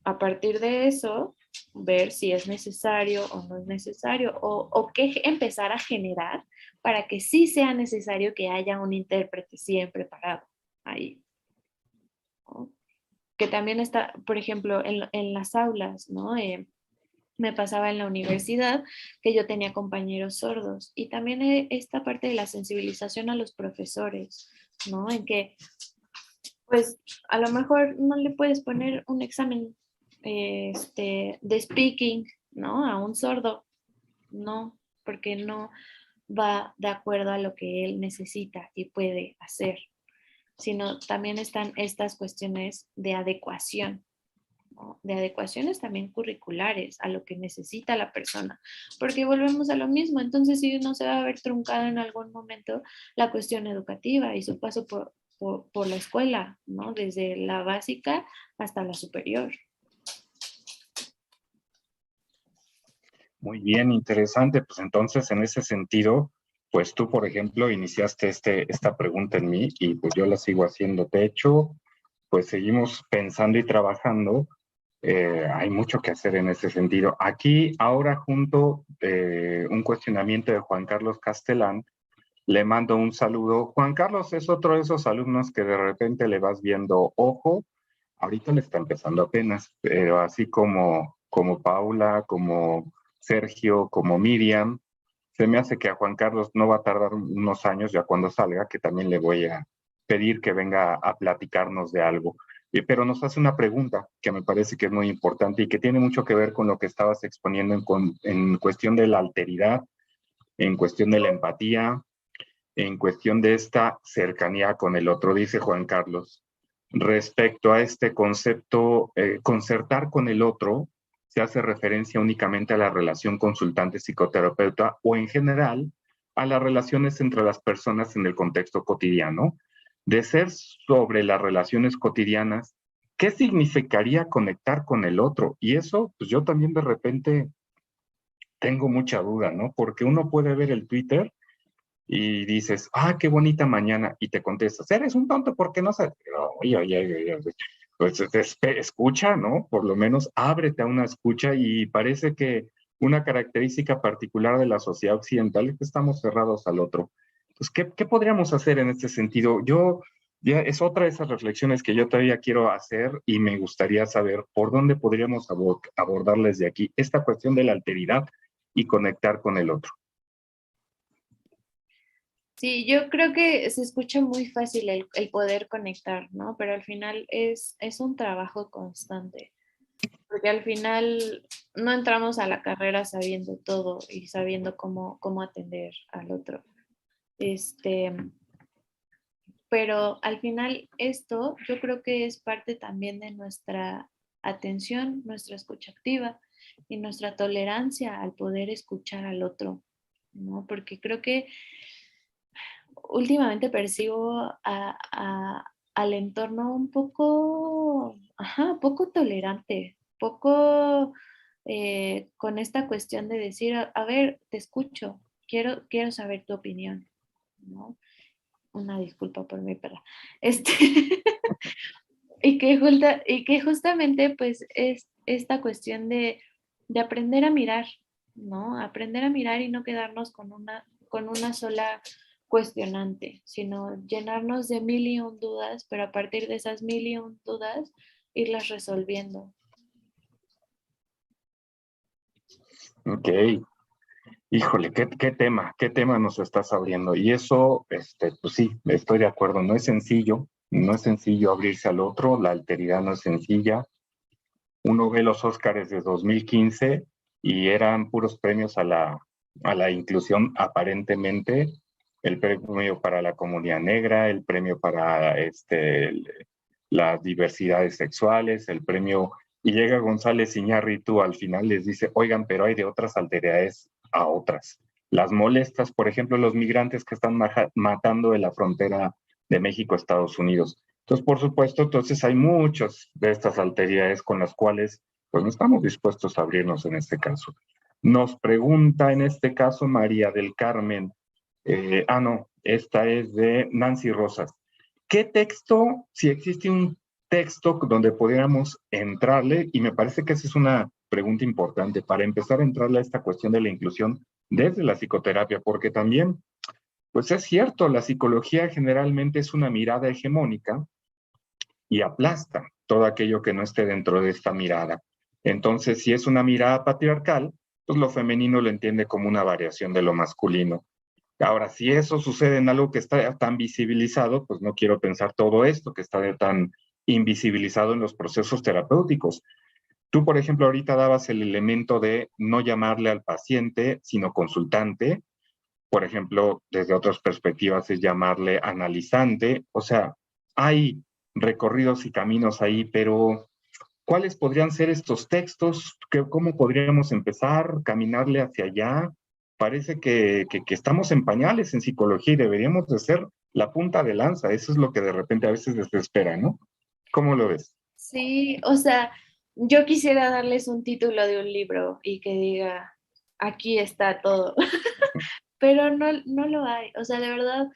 a partir de eso, ver si es necesario o no es necesario o qué empezar a generar para que sí sea necesario que haya un intérprete siempre parado ahí, ¿no? Que también está, por ejemplo, en las aulas, ¿no? Me pasaba en la universidad que yo tenía compañeros sordos y también esta parte de la sensibilización a los profesores, ¿no? En que, pues, a lo mejor no le puedes poner un examen de speaking, ¿no? A un sordo, no, porque no va de acuerdo a lo que él necesita y puede hacer, sino también están estas cuestiones de adecuación, ¿no? De adecuaciones también curriculares a lo que necesita la persona, porque volvemos a lo mismo, entonces si uno se va a ver truncado en algún momento la cuestión educativa y su paso por la escuela, ¿no? Desde la básica hasta la superior. Muy bien, interesante. Pues entonces, en ese sentido, pues tú, por ejemplo, iniciaste esta pregunta en mí y pues yo la sigo haciendo. De hecho, pues seguimos pensando y trabajando. Hay mucho que hacer en ese sentido. Aquí, ahora, junto un cuestionamiento de Juan Carlos Castelán, le mando un saludo. Juan Carlos es otro de esos alumnos que de repente le vas viendo, ojo, ahorita le está empezando apenas, pero así como Paula, como Sergio, como Miriam, se me hace que a Juan Carlos no va a tardar unos años ya cuando salga, que también le voy a pedir que venga a platicarnos de algo. Pero nos hace una pregunta que me parece que es muy importante y que tiene mucho que ver con lo que estabas exponiendo en cuestión de la alteridad, en cuestión de la empatía, en cuestión de esta cercanía con el otro, dice Juan Carlos. Respecto a este concepto, concertar con el otro, se hace referencia únicamente a la relación consultante-psicoterapeuta o en general a las relaciones entre las personas en el contexto cotidiano. De ser sobre las relaciones cotidianas, ¿qué significaría conectar con el otro? Y eso, pues yo también de repente tengo mucha duda, ¿no? Porque uno puede ver el Twitter y dices, ah, qué bonita mañana, y te contestas, eres un tonto, ¿por qué no sabes? Pero, oye, oye, pues escucha, ¿no? Por lo menos ábrete a una escucha y parece que una característica particular de la sociedad occidental es que estamos cerrados al otro. Entonces, ¿qué podríamos hacer en este sentido? Ya es otra de esas reflexiones que yo todavía quiero hacer y me gustaría saber por dónde podríamos abordarles de aquí esta cuestión de la alteridad y conectar con el otro. Sí, yo creo que se escucha muy fácil el poder conectar, ¿no? Pero al final es un trabajo constante, porque al final no entramos a la carrera sabiendo todo y sabiendo cómo atender al otro. Este, pero al final esto yo creo que es parte también de nuestra atención, nuestra escucha activa y nuestra tolerancia al poder escuchar al otro, ¿no? Porque creo que últimamente percibo al entorno un poco, poco tolerante, poco con esta cuestión de decir, a ver, te escucho, quiero saber tu opinión, ¿no? Una disculpa por mi perra. Este, y que justamente pues es esta cuestión de aprender a mirar, ¿no? Aprender a mirar y no quedarnos con una sola cuestionante, sino llenarnos de mil y un dudas, pero a partir de esas mil y un dudas, irlas resolviendo. Ok, híjole, qué tema nos estás abriendo. Y eso, pues sí, estoy de acuerdo, no es sencillo abrirse al otro, la alteridad no es sencilla. Uno ve los Óscares de 2015 y eran puros premios a la inclusión aparentemente, el premio para la comunidad negra, el premio para las diversidades sexuales, el premio, y llega González Iñárritu al final les dice, oigan, pero hay de otras alteridades a otras. Las molestas, por ejemplo, los migrantes que están matando en la frontera de México a Estados Unidos. Entonces, por supuesto, entonces hay muchas de estas alteridades con las cuales pues no estamos dispuestos a abrirnos en este caso. Nos pregunta en este caso María del Carmen, no, esta es de Nancy Rosas. ¿Qué texto, si existe un texto donde pudiéramos entrarle? Y me parece que esa es una pregunta importante para empezar a entrarle a esta cuestión de la inclusión desde la psicoterapia, porque también, pues es cierto, la psicología generalmente es una mirada hegemónica y aplasta todo aquello que no esté dentro de esta mirada. Entonces, si es una mirada patriarcal, pues lo femenino lo entiende como una variación de lo masculino. Ahora, si eso sucede en algo que está tan visibilizado, pues no quiero pensar todo esto que está tan invisibilizado en los procesos terapéuticos. Tú, por ejemplo, ahorita dabas el elemento de no llamarle al paciente, sino consultante. Por ejemplo, desde otras perspectivas es llamarle analizante. O sea, hay recorridos y caminos ahí, pero ¿cuáles podrían ser estos textos? ¿Cómo podríamos empezar, caminarle hacia allá? Parece que estamos en pañales en psicología y deberíamos de ser la punta de lanza. Eso es lo que de repente a veces desespera, ¿no? ¿Cómo lo ves? Sí, o sea, yo quisiera darles un título de un libro y que diga, aquí está todo, pero no lo hay. O sea, de verdad,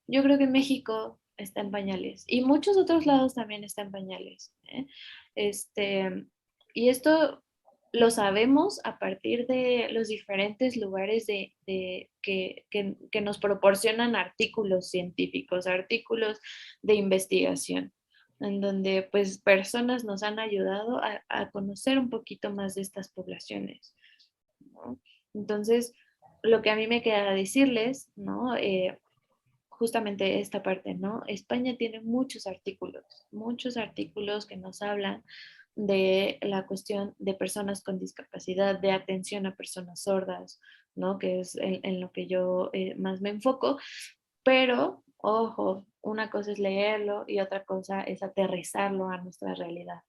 yo creo que México está en pañales y muchos otros lados también están en pañales, ¿eh? Este, y esto lo sabemos a partir de los diferentes lugares que nos proporcionan artículos científicos, artículos de investigación, en donde pues personas nos han ayudado a conocer un poquito más de estas poblaciones, ¿no? Entonces, lo que a mí me queda decirles, ¿no? Justamente esta parte, ¿no? España tiene muchos artículos que nos hablan de la cuestión de personas con discapacidad, de atención a personas sordas, ¿no? Que es en lo que yo más me enfoco, pero, ojo, una cosa es leerlo y otra cosa es aterrizarlo a nuestra realidad.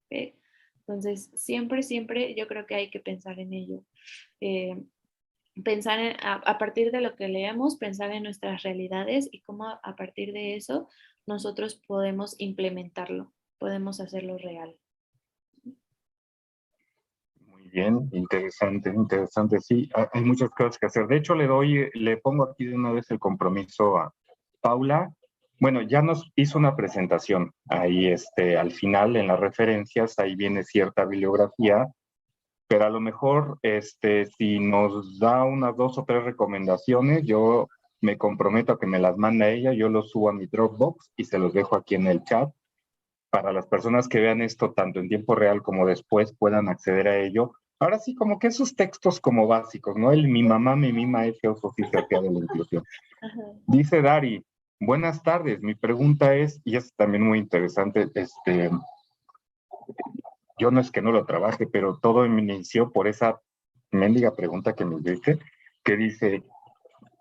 ¿Ok? Entonces, siempre yo creo que hay que pensar en ello. Eh, pensar a partir de lo que leemos, pensar en nuestras realidades y cómo a partir de eso nosotros podemos implementarlo. podemos hacerlo real. Muy bien, interesante, interesante. Sí, hay muchas cosas que hacer. De hecho, le pongo aquí de una vez el compromiso a Paula. Bueno, ya nos hizo una presentación. Ahí, al final, en las referencias, ahí viene cierta bibliografía, pero a lo mejor, si nos da unas 2 o 3 recomendaciones, yo me comprometo a que me las manda ella, yo los subo a mi Dropbox y se los dejo aquí en el chat para las personas que vean esto tanto en tiempo real como después puedan acceder a ello. Ahora sí, como que esos textos como básicos, ¿no? El mi mamá me mima ese oso sí se de la inclusión. Ajá. Dice Dari, buenas tardes, mi pregunta es, y es también muy interesante, yo no es que no lo trabaje, pero todo me inició por esa mendiga pregunta que me dice, que dice,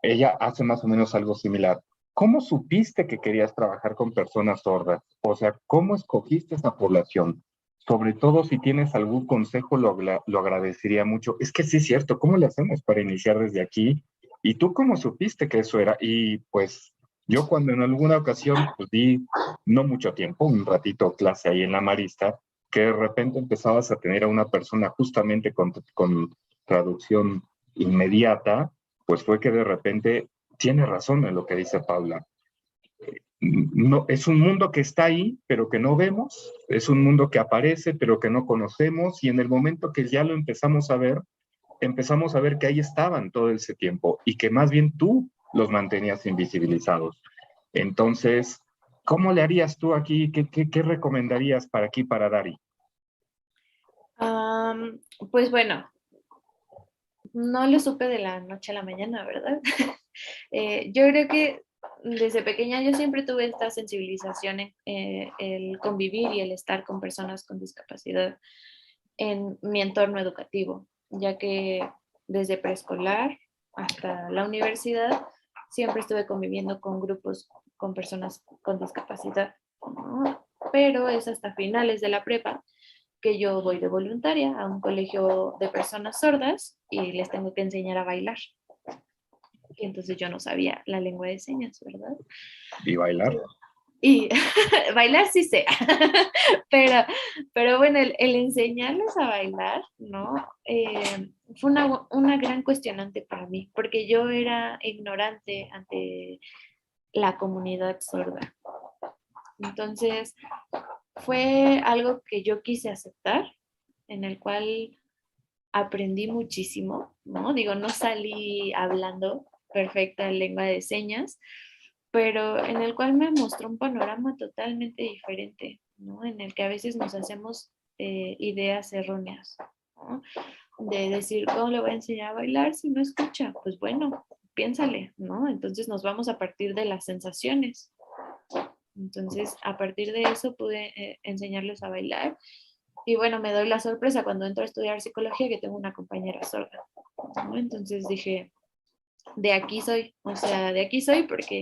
ella hace más o menos algo similar. ¿Cómo supiste que querías trabajar con personas sordas? O sea, ¿cómo escogiste esa población? Sobre todo si tienes algún consejo, lo agradecería mucho. Es que sí es cierto, ¿cómo le hacemos para iniciar desde aquí? ¿Y tú cómo supiste que eso era? Y pues yo cuando en alguna ocasión pues, di no mucho tiempo, un ratito clase ahí en la Marista, que de repente empezabas a tener a una persona justamente con traducción inmediata, pues fue que de repente tiene razón en lo que dice Paula. No, es un mundo que está ahí, pero que no vemos, es un mundo que aparece, pero que no conocemos, y en el momento que ya lo empezamos a ver que ahí estaban todo ese tiempo y que más bien tú los mantenías invisibilizados. Entonces, ¿cómo le harías tú aquí? ¿Qué recomendarías para aquí, para Dari? Pues bueno, no lo supe de la noche a la mañana, ¿verdad? Yo creo que desde pequeña yo siempre tuve esta sensibilización en el convivir y el estar con personas con discapacidad en mi entorno educativo, ya que desde preescolar hasta la universidad siempre estuve conviviendo con grupos con personas con discapacidad, ¿no? Pero es hasta finales de la prepa que yo voy de voluntaria a un colegio de personas sordas y les tengo que enseñar a bailar. Y entonces yo no sabía la lengua de señas, ¿verdad? ¿Y bailar? Y bailar sí sé, pero, pero bueno, el enseñarles a bailar, ¿no? Fue una gran cuestionante para mí, porque yo era ignorante ante la comunidad sorda. Entonces, fue algo que yo quise aceptar, en el cual aprendí muchísimo, ¿no? Digo, no salí hablando perfecta lengua de señas, pero en el cual me mostró un panorama totalmente diferente, ¿no? En el que a veces nos hacemos ideas erróneas, ¿no? De decir, ¿cómo le voy a enseñar a bailar si no escucha? Pues bueno, piénsale, ¿no? Entonces nos vamos a partir de las sensaciones. Entonces, a partir de eso pude enseñarles a bailar. Y bueno, me doy la sorpresa cuando entro a estudiar psicología que tengo una compañera sorda, ¿no? Entonces dije, de aquí soy, o sea, de aquí soy porque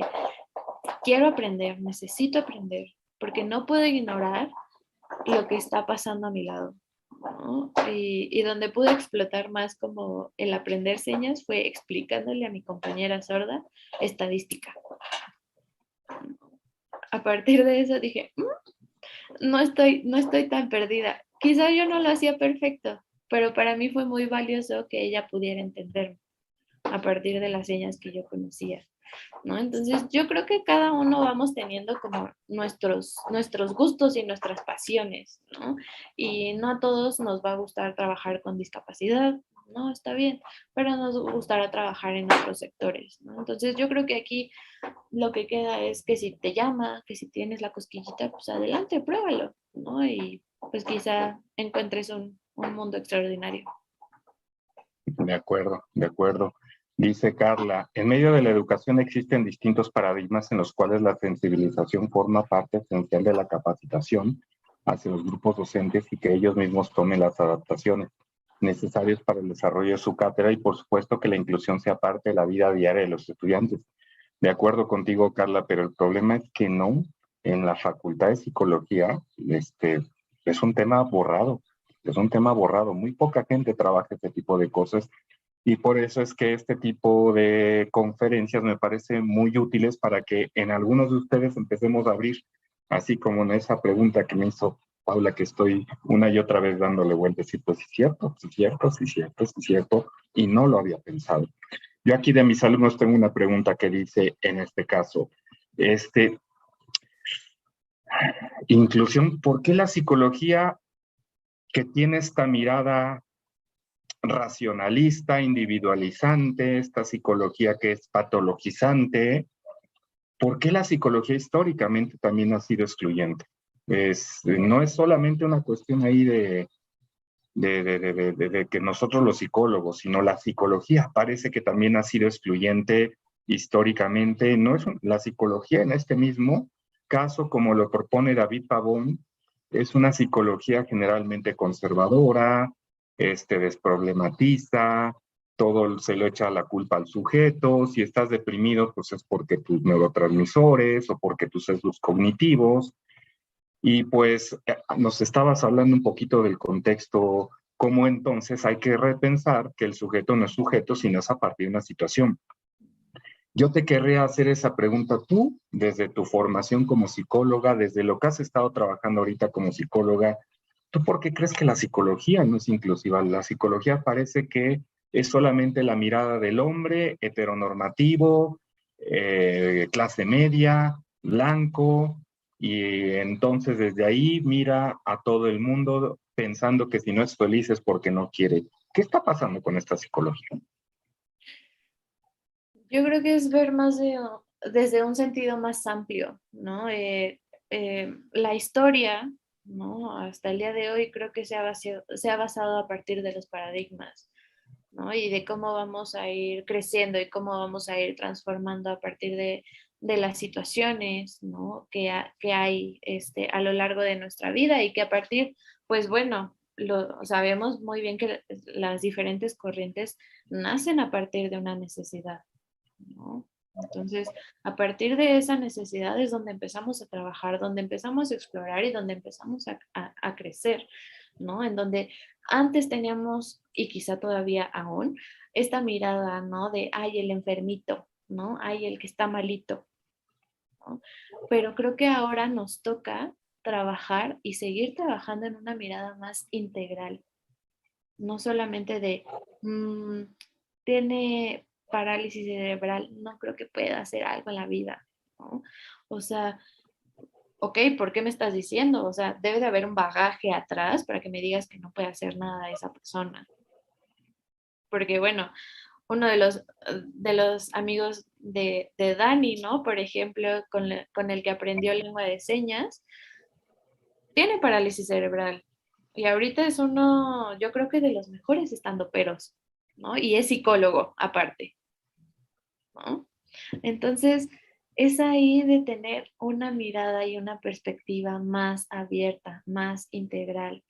quiero aprender, necesito aprender, porque no puedo ignorar lo que está pasando a mi lado, ¿no? Y donde pude explotar más como el aprender señas fue explicándole a mi compañera sorda estadística. A partir de eso dije, no estoy tan perdida. Quizá yo no lo hacía perfecto, pero para mí fue muy valioso que ella pudiera entenderme a partir de las señas que yo conocía, ¿no? Entonces yo creo que cada uno vamos teniendo como nuestros gustos y nuestras pasiones, ¿no? Y no a todos nos va a gustar trabajar con discapacidad, ¿no? Está bien, pero nos gustará trabajar en otros sectores, ¿no? Entonces yo creo que aquí lo que queda es que si te llama, que si tienes la cosquillita, pues adelante, pruébalo, ¿no? Y pues quizá encuentres un mundo extraordinario. De acuerdo, de acuerdo. Dice Carla, en medio de la educación existen distintos paradigmas en los cuales la sensibilización forma parte esencial de la capacitación hacia los grupos docentes y que ellos mismos tomen las adaptaciones necesarias para el desarrollo de su cátedra y por supuesto que la inclusión sea parte de la vida diaria de los estudiantes. De acuerdo contigo, Carla, pero el problema es que no, en la Facultad de Psicología, es un tema borrado, es un tema borrado. Muy poca gente trabaja este tipo de cosas y por eso es que este tipo de conferencias me parecen muy útiles para que en algunos de ustedes empecemos a abrir así como en esa pregunta que me hizo Paula, que estoy una y otra vez dándole vueltas, y pues sí es cierto, sí es cierto, sí es cierto, sí es cierto, y no lo había pensado. Yo aquí de mis alumnos tengo una pregunta que dice, en este caso, este, inclusión, ¿por qué la psicología que tiene esta mirada racionalista, individualizante, esta psicología que es patologizante, ¿por qué la psicología históricamente también ha sido excluyente? No es solamente una cuestión ahí de que nosotros los psicólogos, sino la psicología parece que también ha sido excluyente históricamente. No es la psicología en este mismo caso, como lo propone David Pavón, es una psicología generalmente conservadora, desproblematiza, todo se lo echa la culpa al sujeto, si estás deprimido, pues es porque tus neurotransmisores o porque tus sesgos cognitivos, y pues nos estabas hablando un poquito del contexto, cómo entonces hay que repensar que el sujeto no es sujeto, sino es a partir de una situación. Yo te querría hacer esa pregunta tú, desde tu formación como psicóloga, desde lo que has estado trabajando ahorita como psicóloga, ¿tú por qué crees que la psicología no es inclusiva? La psicología parece que es solamente la mirada del hombre heteronormativo, clase media, blanco, y entonces desde ahí mira a todo el mundo pensando que si no es feliz es porque no quiere. ¿Qué está pasando con esta psicología? Yo creo que es ver más desde un sentido más amplio, ¿no? La historia, ¿no? Hasta el día de hoy creo que se ha basado a partir de los paradigmas, ¿no? Y de cómo vamos a ir creciendo y cómo vamos a ir transformando a partir de las situaciones, ¿no? Que hay a lo largo de nuestra vida y que a partir, pues bueno, sabemos muy bien que las diferentes corrientes nacen a partir de una necesidad, ¿no? Entonces, a partir de esa necesidad es donde empezamos a trabajar, donde empezamos a explorar y donde empezamos a crecer, ¿no? En donde antes teníamos, y quizá todavía aún, esta mirada, ¿no? De, ay, el enfermito, ¿no? Ay, el que está malito, ¿no? Pero creo que ahora nos toca trabajar y seguir trabajando en una mirada más integral, no solamente de, tiene parálisis cerebral, no creo que pueda hacer algo en la vida, ¿no? O sea, ok, ¿por qué me estás diciendo? O sea, debe de haber un bagaje atrás para que me digas que no puede hacer nada esa persona. Porque bueno, uno de los amigos de Dani, ¿no? Por ejemplo, con el que aprendió lengua de señas, tiene parálisis cerebral. Y ahorita es uno, yo creo que de los mejores estandoperos, ¿no? Y es psicólogo aparte, ¿no? Entonces, es ahí de tener una mirada y una perspectiva más abierta, más integral,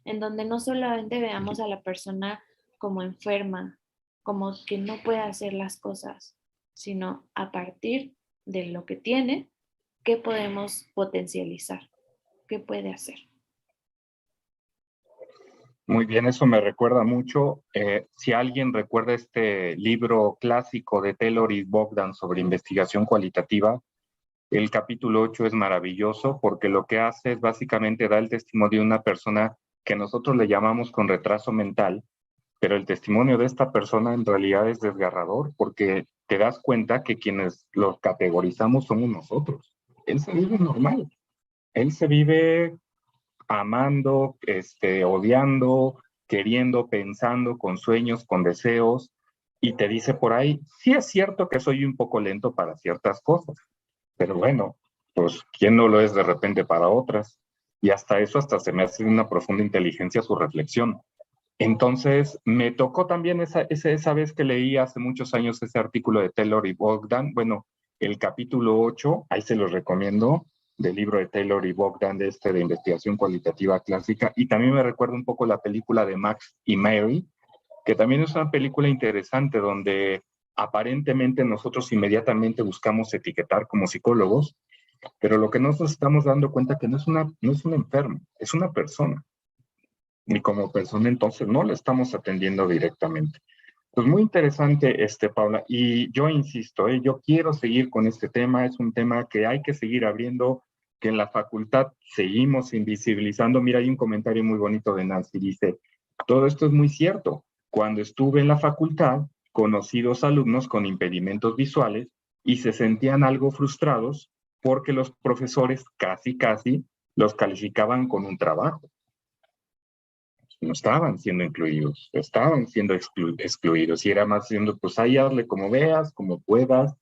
en donde no solamente veamos a la persona como enferma, como que no puede hacer las cosas, sino a partir de lo que tiene, ¿qué podemos potencializar? ¿Qué puede hacer? Muy bien, eso me recuerda mucho. Si alguien recuerda este libro clásico de Taylor y Bogdan sobre investigación cualitativa, el capítulo 8 es maravilloso porque lo que hace es básicamente dar el testimonio de una persona que nosotros le llamamos con retraso mental, pero el testimonio de esta persona en realidad es desgarrador porque te das cuenta que quienes lo categorizamos somos nosotros. Él se vive normal, él se vive amando, odiando, queriendo, pensando, con sueños, con deseos, y te dice por ahí, sí es cierto que soy un poco lento para ciertas cosas, pero bueno, pues quién no lo es de repente para otras, y hasta eso hasta se me hace una profunda inteligencia su reflexión. Entonces, me tocó también esa vez que leí hace muchos años ese artículo de Taylor y Bogdan, bueno, el capítulo 8, ahí se los recomiendo, del libro de Taylor y Bogdan, de investigación cualitativa clásica, y también me recuerda un poco la película de Max y Mary, que también es una película interesante donde aparentemente nosotros inmediatamente buscamos etiquetar como psicólogos, pero lo que nos estamos dando cuenta que no es un enfermo, es una persona, y como persona entonces no le estamos atendiendo directamente. Pues muy interesante, Paula, y yo insisto, yo quiero seguir con este tema, es un tema que hay que seguir abriendo que en la facultad seguimos invisibilizando. Mira, hay un comentario muy bonito de Nancy, dice, todo esto es muy cierto. Cuando estuve en la facultad, conocí dos alumnos con impedimentos visuales y se sentían algo frustrados porque los profesores casi los calificaban con un trabajo. No estaban siendo incluidos, estaban siendo excluidos y era más siendo, pues ahí hazle como veas, como puedas.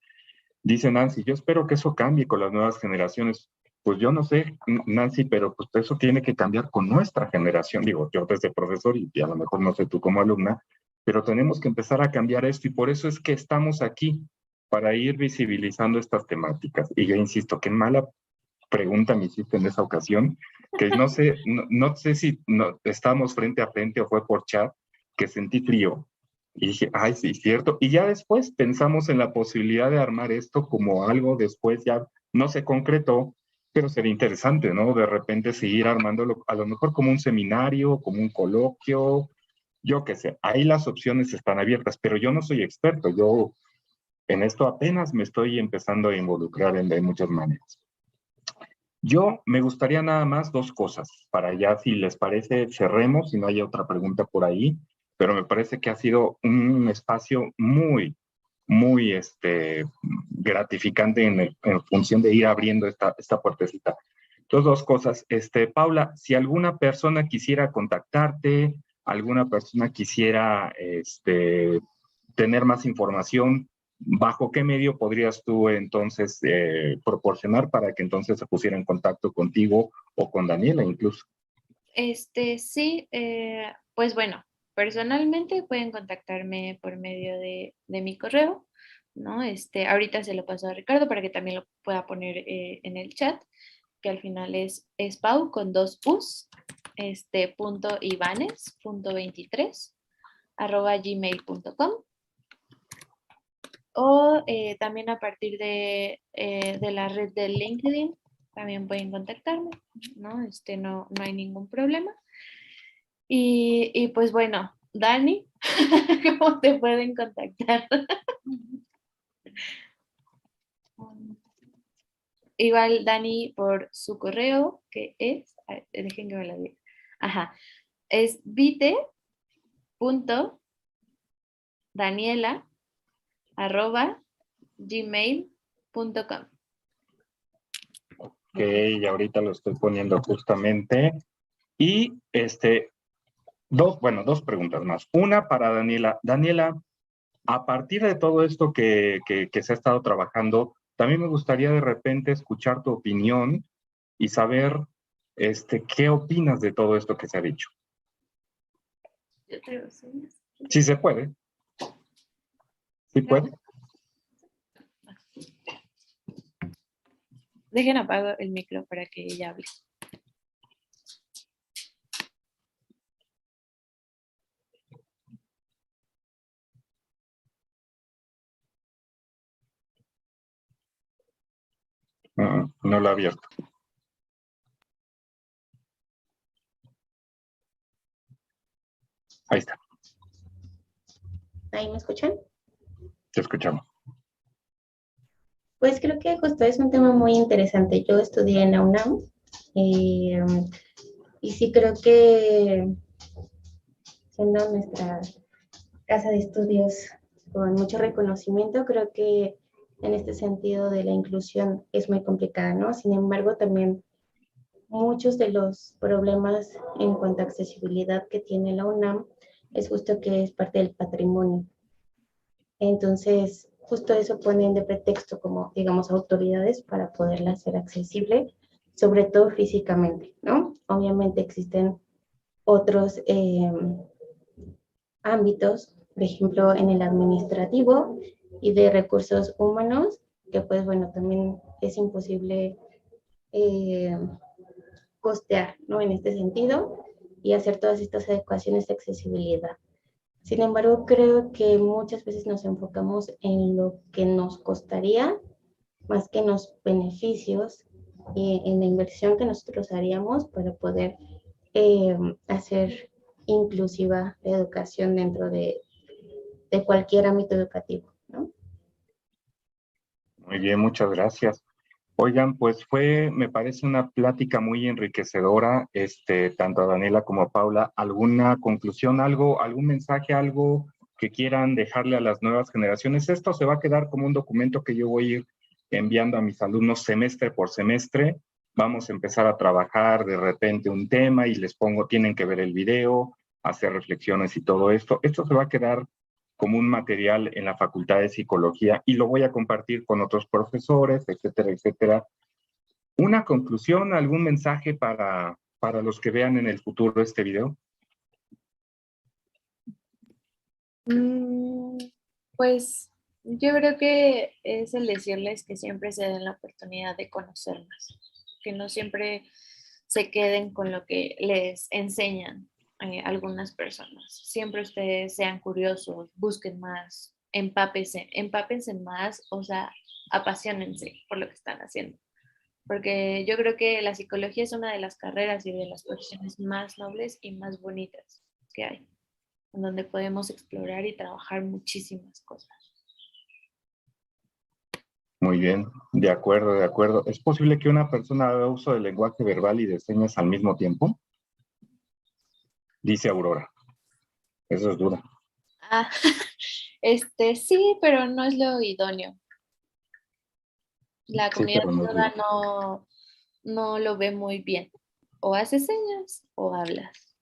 Dice Nancy, yo espero que eso cambie con las nuevas generaciones. Pues yo no sé, Nancy, pero pues eso tiene que cambiar con nuestra generación. Digo, yo desde profesor y a lo mejor no sé tú como alumna, pero tenemos que empezar a cambiar esto y por eso es que estamos aquí, para ir visibilizando estas temáticas. Y yo insisto, qué mala pregunta me hiciste en esa ocasión, que no sé si estábamos frente a frente o fue por chat, que sentí frío. Y dije, ay, sí, cierto. Y ya después pensamos en la posibilidad de armar esto como algo después ya no se concretó, pero sería interesante, ¿no? De repente seguir armándolo, a lo mejor como un seminario, como un coloquio, yo qué sé. Ahí las opciones están abiertas, pero yo no soy experto. Yo en esto apenas me estoy empezando a involucrar de muchas maneras. Yo me gustaría nada más dos cosas, para ya, si les parece, cerremos, si no hay otra pregunta por ahí, pero me parece que ha sido un espacio muy gratificante en función de ir abriendo esta puertecita. Entonces, dos cosas. Paula, si alguna persona quisiera contactarte, alguna persona quisiera tener más información, ¿bajo qué medio podrías tú entonces proporcionar para que entonces se pusiera en contacto contigo o con Daniela incluso? Sí, pues bueno, personalmente pueden contactarme por medio de mi correo, ¿no? Ahorita se lo paso a Ricardo para que también lo pueda poner en el chat, que al final es pau con dos u's, punto ivanes, punto 23, arroba gmail.com. O también a partir de la red de LinkedIn también pueden contactarme, ¿no? No hay ningún problema. Y pues bueno, Dani, ¿cómo te pueden contactar? Igual Dani por su correo, que es, dejen que me lo diga. Ajá, es vite.daniela@gmail.com. Ok, y ahorita lo estoy poniendo justamente. Y dos preguntas más. Una para Daniela. Daniela, a partir de todo esto que se ha estado trabajando, también me gustaría de repente escuchar tu opinión y saber qué opinas de todo esto que se ha dicho. Yo traigo sueños. Sí se puede. Sí puede. Dejen apago el micro para que ella hable. No lo he abierto. Ahí está. ¿Ahí me escuchan? Te escuchamos. Pues creo que justo es un tema muy interesante. Yo estudié en la UNAM y sí creo que siendo nuestra casa de estudios con mucho reconocimiento, creo que en este sentido de la inclusión es muy complicada, ¿no? Sin embargo, también muchos de los problemas en cuanto a accesibilidad que tiene la UNAM es justo que es parte del patrimonio. Entonces, justo eso ponen de pretexto como, digamos, autoridades para poderla hacer accesible, sobre todo físicamente, ¿no? Obviamente existen otros ámbitos, por ejemplo, en el administrativo y de recursos humanos, que pues bueno, también es imposible eh, costear, ¿no? En este sentido, y hacer todas estas adecuaciones de accesibilidad. Sin embargo, creo que muchas veces nos enfocamos en lo que nos costaría más que en los beneficios y en la inversión que nosotros haríamos para poder hacer inclusiva la educación dentro de cualquier ámbito educativo, ¿no? Muy bien, muchas gracias. Oigan, pues me parece una plática muy enriquecedora, tanto a Daniela como a Paula. ¿Alguna conclusión, algún mensaje, algo que quieran dejarle a las nuevas generaciones? Esto se va a quedar como un documento que yo voy a ir enviando a mis alumnos semestre por semestre. Vamos a empezar a trabajar de repente un tema y les pongo, tienen que ver el video, hacer reflexiones y todo esto. Esto se va a quedar como un material en la Facultad de Psicología y lo voy a compartir con otros profesores, etcétera, etcétera. ¿Una conclusión, algún mensaje para los que vean en el futuro este video? Pues yo creo que es el decirles que siempre se den la oportunidad de conocernos, que no siempre se queden con lo que les enseñan algunas personas. Siempre ustedes sean curiosos, busquen más, empápense más, o sea, apasionense por lo que están haciendo. Porque yo creo que la psicología es una de las carreras y de las profesiones más nobles y más bonitas que hay, en donde podemos explorar y trabajar muchísimas cosas. Muy bien, de acuerdo, de acuerdo. ¿Es posible que una persona haga uso del lenguaje verbal y de señas al mismo tiempo? Dice Aurora. Eso es duda. Ah, sí, pero no es lo idóneo. La Sí, comunidad pero no es duda. toda no lo ve muy bien. O haces señas o hablas.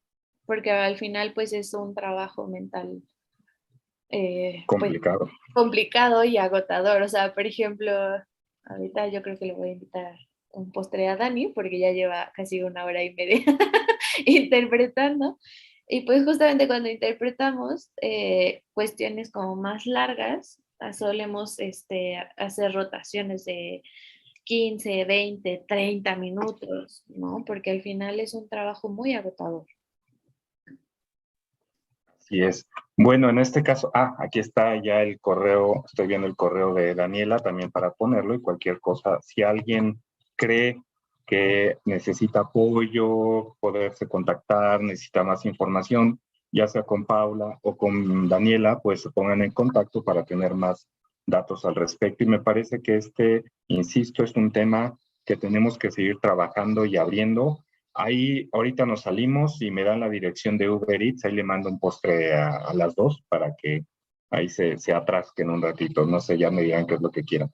Porque al final pues es un trabajo mental pues Complicado. complicado y agotador. O sea, por ejemplo, ahorita yo creo que le voy a invitar un postre a Dani porque ya lleva casi 1 hora y media interpretando. Y pues justamente cuando interpretamos cuestiones como más largas, solemos hacer rotaciones de 15, 20, 30 minutos, ¿no? Porque al final es un trabajo muy agotador. Así es. Bueno, en este caso, aquí está ya el correo, estoy viendo el correo de Daniela también para ponerlo y cualquier cosa. Si alguien cree que necesita apoyo, poderse contactar, necesita más información, ya sea con Paula o con Daniela, pues se pongan en contacto para tener más datos al respecto. Y me parece que insisto, es un tema que tenemos que seguir trabajando y abriendo. Ahí ahorita nos salimos y me dan la dirección de Uber Eats, ahí le mando un postre a las dos para que ahí se atrasquen un ratito, no sé, ya me digan qué es lo que quieran.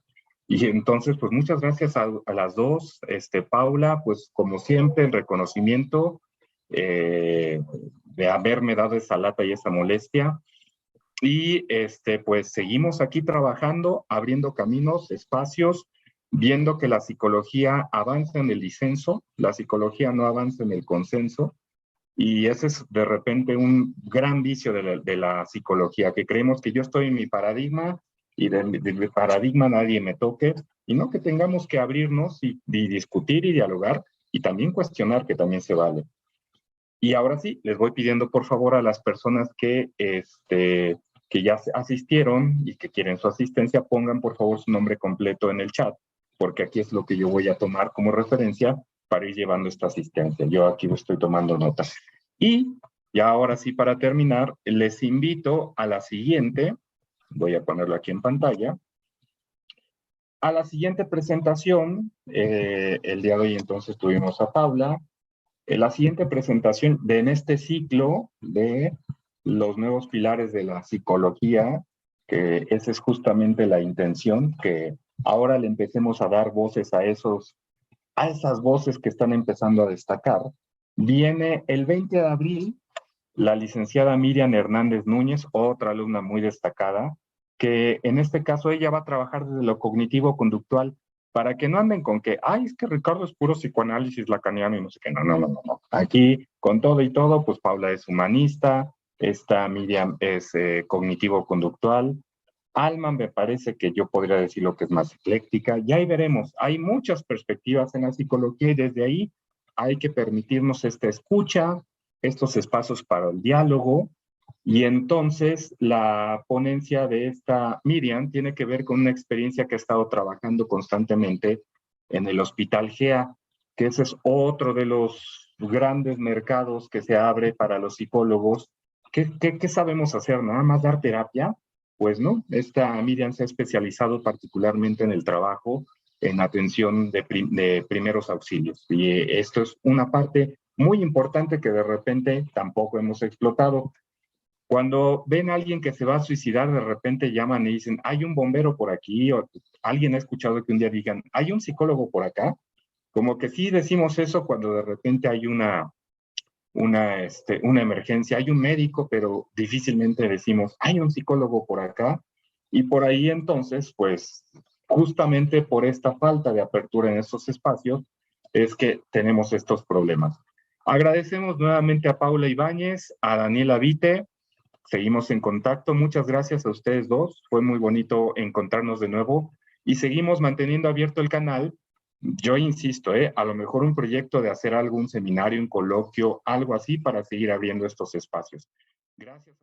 Y entonces, pues muchas gracias a las dos, Paula, pues como siempre, el reconocimiento de haberme dado esa lata y esa molestia. Y pues seguimos aquí trabajando, abriendo caminos, espacios, viendo que la psicología avanza en el disenso, la psicología no avanza en el consenso, y ese es de repente un gran vicio de la psicología, que creemos que yo estoy en mi paradigma y de mi paradigma nadie me toque, y no que tengamos que abrirnos y discutir y dialogar y también cuestionar, que también se vale. Y ahora sí, les voy pidiendo por favor a las personas que ya asistieron y que quieren su asistencia, pongan por favor su nombre completo en el chat, porque aquí es lo que yo voy a tomar como referencia para ir llevando esta asistencia. Yo aquí estoy tomando notas. Y ya ahora sí, para terminar, les invito a la siguiente, voy a ponerlo aquí en pantalla, a la siguiente presentación. El día de hoy entonces tuvimos a Paula. La siguiente presentación en este ciclo de los nuevos pilares de la psicología, que esa es justamente la intención, que ahora le empecemos a dar voces a esas voces que están empezando a destacar. Viene el 20 de abril la licenciada Miriam Hernández Núñez, otra alumna muy destacada, que en este caso ella va a trabajar desde lo cognitivo-conductual, para que no anden con que, es que Ricardo es puro psicoanálisis lacaniano y no sé qué, no. Aquí, con todo y todo, pues Paula es humanista, esta Miriam es cognitivo-conductual, Alma me parece que yo podría decir lo que es más ecléctica, y ahí veremos, hay muchas perspectivas en la psicología y desde ahí hay que permitirnos esta escucha, estos espacios para el diálogo, y entonces la ponencia de esta Miriam tiene que ver con una experiencia que ha estado trabajando constantemente en el Hospital GEA, que ese es otro de los grandes mercados que se abre para los psicólogos. ¿Qué sabemos hacer? ¿Nada más dar terapia? Pues no, esta Miriam se ha especializado particularmente en el trabajo en atención de primeros auxilios. Y esto es una parte muy importante que de repente tampoco hemos explotado. Cuando ven a alguien que se va a suicidar, de repente llaman y dicen, hay un bombero por aquí, o alguien ha escuchado que un día digan, hay un psicólogo por acá. Como que sí decimos eso cuando de repente hay una emergencia, hay un médico, pero difícilmente decimos, hay un psicólogo por acá. Y por ahí entonces, pues, justamente por esta falta de apertura en estos espacios, es que tenemos estos problemas. Agradecemos nuevamente a Paula Ibáñez, a Daniela Vite. Seguimos en contacto. Muchas gracias a ustedes dos. Fue muy bonito encontrarnos de nuevo y seguimos manteniendo abierto el canal. Yo insisto, a lo mejor un proyecto de hacer algún seminario, un coloquio, algo así para seguir abriendo estos espacios. Gracias.